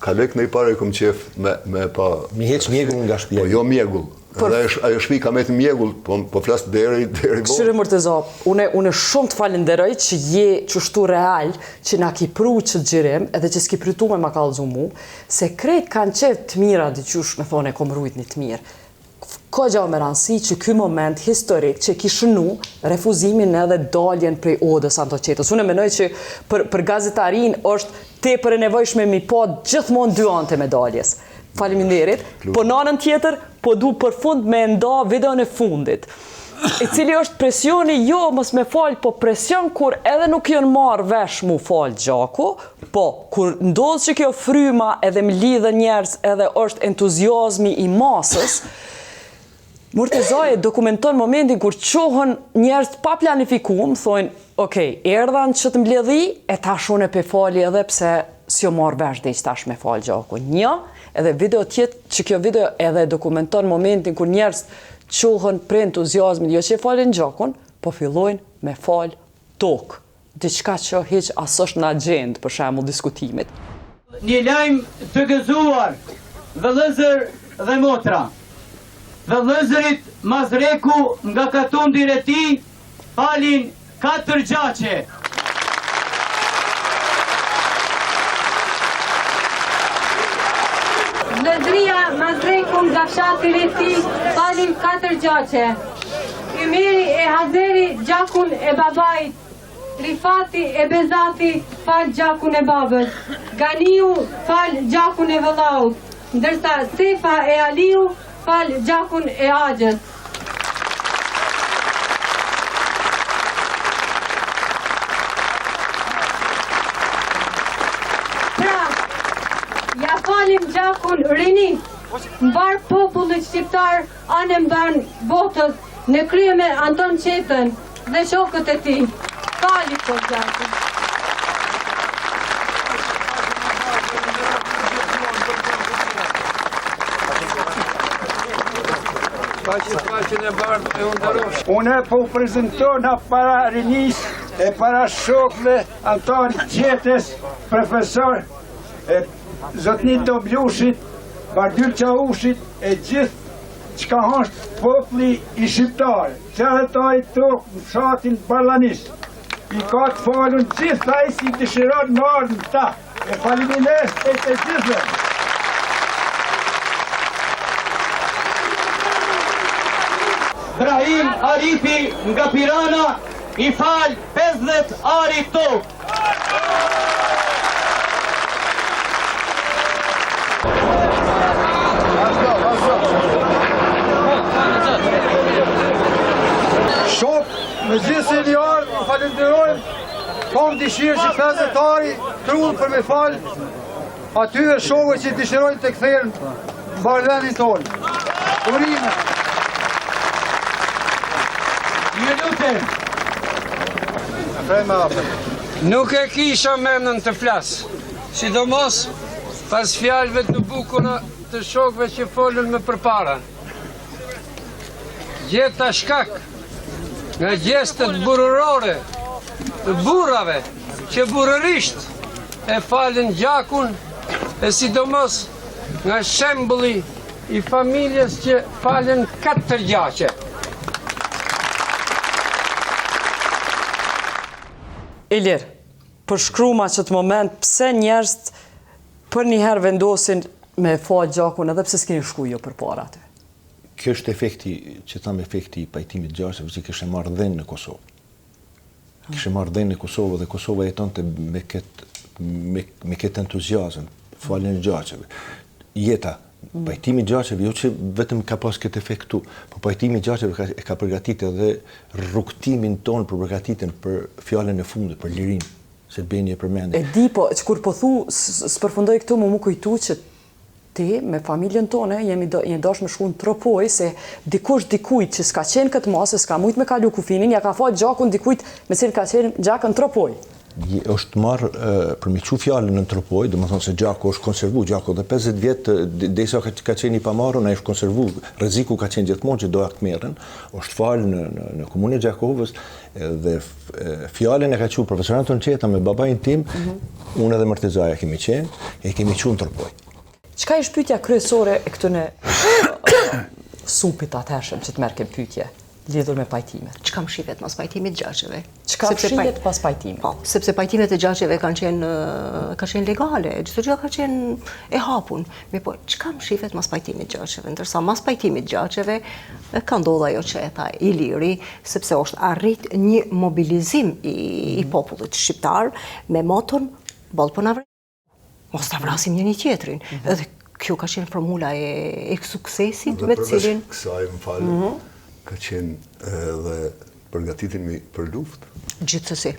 kalek në i pare kom qef me pa... Mi heq mjegull nga shtëpia. Po jo mjegull. Ajo shtëpi ka me të mjegull, po flasë deri bo. Këshire Murteza, une shumë të falenderoj që je qështu real, që na ki pru që të gjirim, edhe që s'ki prytu me ma kallëzu mu, se krejt kanë qef të mira dhe qysh me thone kom rujt një të mirë. Ka gja me rëndësi që ky moment historik që ki shënu refuzimin edhe daljen prej odës Antoqetës. Unë menoj që për gazetarin është tepër e nevojshme mi pa gjithmonë dy anë të medaljes. Faleminderit. Po në anën tjetër, po du për fund me nda videon e fundit. I cili është presioni jo mos me falë, po presion kur edhe nuk jënë marrë vesh mu falë gjaku, po kur ndodhë që kjo fryma edhe më lidhe njerës edhe është entuziazmi i masës, Murteza e dokumenton momentin kur qohën njerëz pa planifikum, thojnë, okej, erdhan që të mbledhi, e tash unë e pe fali edhe pse s'jo marrë vesh dhe i tash me falë gjaku. Një, edhe video tjetë, që kjo video edhe dokumenton momentin kur njerëz qohën pre entuziazmin, jo që e falin gjakun, po fillojnë me falë tokë. Diçka që hiq as është në agjendë, për shembull diskutimit. Një lajmë të gëzuar, vëllezër dhe motra. Vëllezërit Mazreku nga Katundi Reti falin 4 gjaçe. Vëllezëria Mazreku nga fshati Reti falin 4 gjaçe. Ymiri e Hazeri gjakun e babait. Rifati e Bezati fal gjakun e babës. Ganiu fal gjakun e vëllaut. Ndërsa Sefa e Aliu fal gjakun e Axhës. Pra, ja falim gjakun rinis, mbar popullit shqiptar anë mban botës në krye me Anton Qetën dhe shokët e tij. Fali po gjakun. Unë po prezentona para rinis e para shokëve Anton Qetës, profesor e Zotnit Doblushit, Bardyl Qaushit e gjithë çka është populli i shqiptar, qëhetaj tokë në fshatin Barllanis. I ka të falun gjithë ai si dëshiron në ardhën ta. E faleminderit e të gjithëve. Brahim Arifi nga Pirana i fal 50 ari tokë. falenderojmë, kom dëshirë që fezetari trullë për me falë, atyre shokëve që dëshirojnë të kthejnë bardhenin tonë. Urime. Një lutem. Nuk e kisha mendën të flas, sidomos pas fjalëve të bukura të shokëve që folën më përpara. Gjeta shkak nga gjestet burrore të burrave që burrërisht e falën gjakun, e sidomos nga shembulli i familjes që falën 4 gjaqe. Ilir, përshkruma që të moment, pse njerëz për njëherë vendosin me falë gjakun edhe pse s'keni shku jo për para aty? Kjo është efekti, që thamë efekti i pajtimit gjaqeve që kishte marrë dhenë në Kosovë. Kishte marrë dhenë në Kosovë dhe Kosova jetonte me këtë entuziazëm, faljen e gjaqeve. Jeta, pajtimi i gjaqeve, jo që vetëm ka pas këtë efekt këtu, po pajtimi i gjaqeve e ka përgatitur edhe rrugtimin tonë për përgatitjen për fjalën e fundit, për lirinë, se Beni e përmendi. E di, po, që kur po thu, s'përfundoj këtu më kujtu që ti, me familjen tonë, jemi dash me shku në Tropoj, se dikujt që s'ka qenë këtë masë, s'ka mujt me kalu kufinin, ja ka falë gjakun dikujt me cilë ka qenë gjakën Tropoj. është marrë për me që fjallën në Tropoj, dhe më thonë se gjaku është konservu, gjaku dhe 50 vjetë, desa ka qenë i pamarru, në është konservu, rreziku ka qenë gjithmonë që doja të merren, është falë në komunë e Gjakovës, dhe fjallën e ka që profesorën të në qeta me babajin tim, unë edhe Mërtezaja kemi qenë, e kemi që në Tropoj. Qka ishtë pyetja kryesore e këtëne supit atëhershëm që të merë kem pyetje, lidhur me pajtimet? Çka më shihet pas pajtimit gjaqeve? Çka shihet pas pajtimit? Po, sepse pajtimet e gjaqeve kanë qenë legale, çdo gjë ka qenë e hapun. Me po, çka më shihet pas pajtimit gjaqeve? Ndërsa mas pajtimit gjaqeve ka ndodhur ajo që e tha Iliri, sepse është arrit një mobilizim i popullit shqiptar me moton boll po na mos ta vrasim njëri tjetrin. Edhe kjo ka qenë formula e suksesit me cilin kësaj më falë, ka qenë edhe përgatitimi për luftë. Gjithsesi.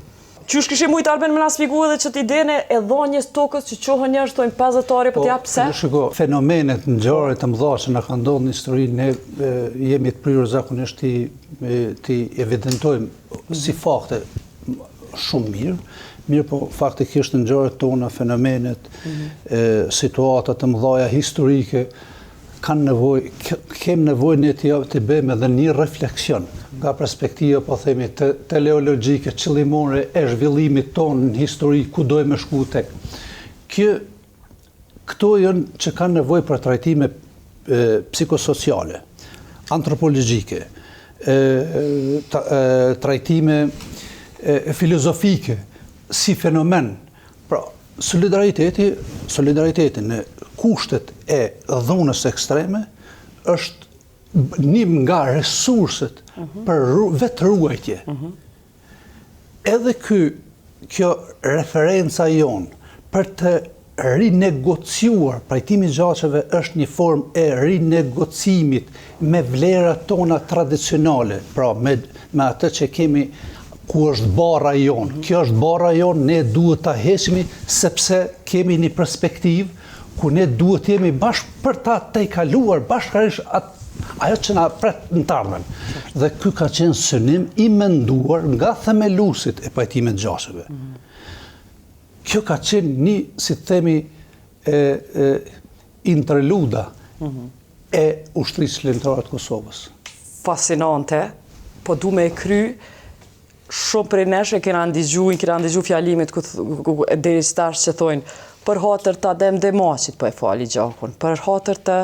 Qysh kishte mujt Arben më na shpjegua edhe ç't idenë e dhënies tokës që qohën njerëz thonë 50 orë po t'jap pse? Shiko, fenomenet ngjarje të mëdha që na kanë ndodhur në histori, ne jemi të prirur zakonisht ti evidentojmë si fakte shumë mirë, po faktikisht në ngjarjet tona, fenomenet, situata të mëdha historike, kem nevojë ne të bëjmë edhe një refleksion nga perspektiva, po themi, teleologjike, qëllimore e zhvillimit tonë në histori, ku dojmë shku tek. Këto janë që kanë nevojë për trajtime psikosociale, antropologjike, trajtime filozofike, si fenomen. Pra, solidariteti në kushtet e dhunës ekstreme është një nga resurset për vetë ruajtje. Edhe kjo referenca jonë për të rinegociuar pajtimi gjaqeve është një formë e rinegocimit me vlerat tona tradicionale, pra me atë që kemi ku është bara jonë. Kjo është bara jonë, ne duhet ta heqemi sepse kemi një perspektivë ku ne duhet jemi bashkë për ta tejkaluar bashkërisht ajo që na pret në të ardhmen. Dhe ky ka qenë synim i menduar nga themeluesit e pajtimit gjaqeve. Kjo ka qenë një, si të themi, interluda e ushtrisë lindrore të Kosovës. Fascinante, po du me e kry, shumë prej nesh e kena ndigju fjalimit deri stash që thojnë për hatër të Adem Demaçit po e fali gjakun, për hatër të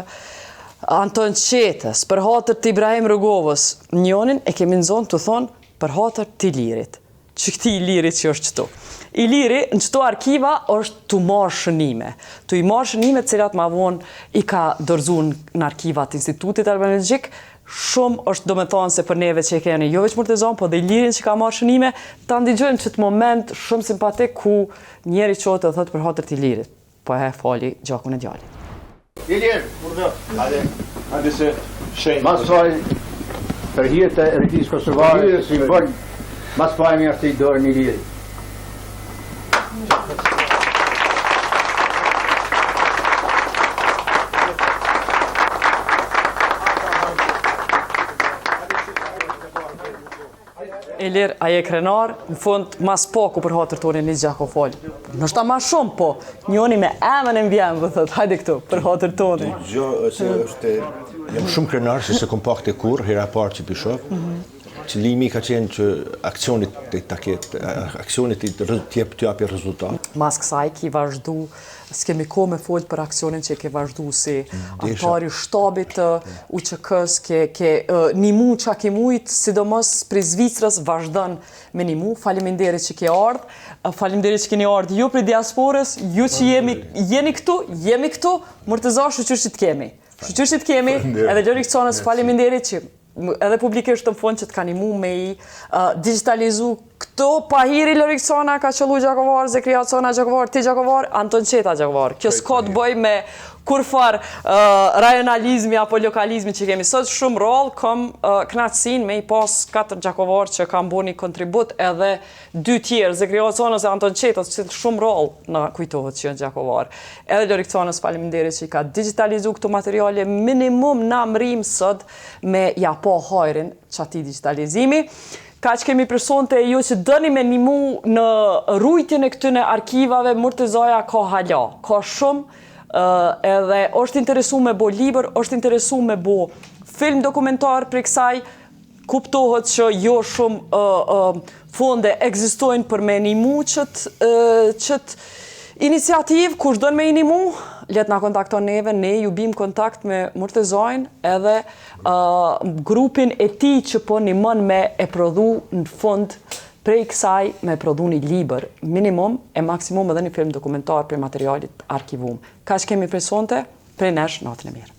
Anton Qetës, për hatër të Ibrahim Rëgovës, njonin e kemi nëzonë të thonë për hatër të Ilirit. Që këti Ilirit që është qëtu. Iliri në qëto arkiva është të marrë shënime. Të i marrë shënime cilat ma vonë i ka dorëzuar në arkivat Institutit Arkeologjik. Shumë është do me thonë se për neve që e keni jo veç Murtezan, po dhe Ilirin që ka marrë shënime, ta ndigjojmë që të moment shumë simpatik ku njeri qotë dhe thëtë për hatër të Ilirit. Po e fali gjakun e djalit. Ilir, hajde se shenjë. Masoj, për hirtë e rritis kosovare, simbol Mas pajmi është i dorë një liri. Ilir, a je krenar, në fund mas poku për hatër tonë një gjako folë. Nështë ta ma shumë, po, njoni me emën e mbjemë, vë thëtë, hajde këtu, për hatër tonë. Jam shumë krenar, se se kom pak të kur, hera parë që pishov. Qëllimi ka qenë që aksionit t'japi rezultat. Mas kësaj ki vazhdu, s'kemi ko me folë për aksionin që ke vazhdu si antari shtabit UÇK-s, ke nimu qa ke mujt, sidomos për Zvicrës vazhdon me nimu. Faleminderit që ke ardhë, faleminderit që keni ardhë ju për diasporës, ju që jeni këtu, Murteza shoqërshit kemi. Shoqërshit kemi, edhe Lorik Canës faleminderit që edhe publikisht të fund që të kanë imu me i digitalizu këto pahiri Lorik Cana ka qëllu Gjakovar, Zekria Cana Gjakovar, ti Gjakovar, Anton Qeta Gjakovar. Kjo s'ka të bëj me kurfar rajonalizmi apo lokalizmi që kemi sot shumë rol, kom knatësin me i pas 4 Gjakovar që kam bo një kontribut edhe 2 tjerë, Zekria Canës e Anton Qetas që shumë rol në kujtohet që janë Gjakovar. Edhe Lorik Canës faleminderit që i ka digitalizu këto materiale minimum na mrim sot me ja po hajrin që ati digitalizimi. Ka që kemi personte ju që dëni me nimu në rujtjen e këtyne arkivave, Murtezaja ka hala, ka shumë, edhe është interesu me bo liber, është interesu me bo film dokumentar për kësaj, kuptohet që jo shumë fonde egzistojnë për me nimu qëtë iniciativ, kush dënë me i nimu, let na kontakton neve, ne ju bim kontakt me Murtezajn edhe grupin e ti që po nimon me e prodhu në fund prej kësaj me prodhu një liber minimum e maksimum edhe një film dokumentar për materialit arkivum. Ka që kemi presonte, prej nesh natën e mirë.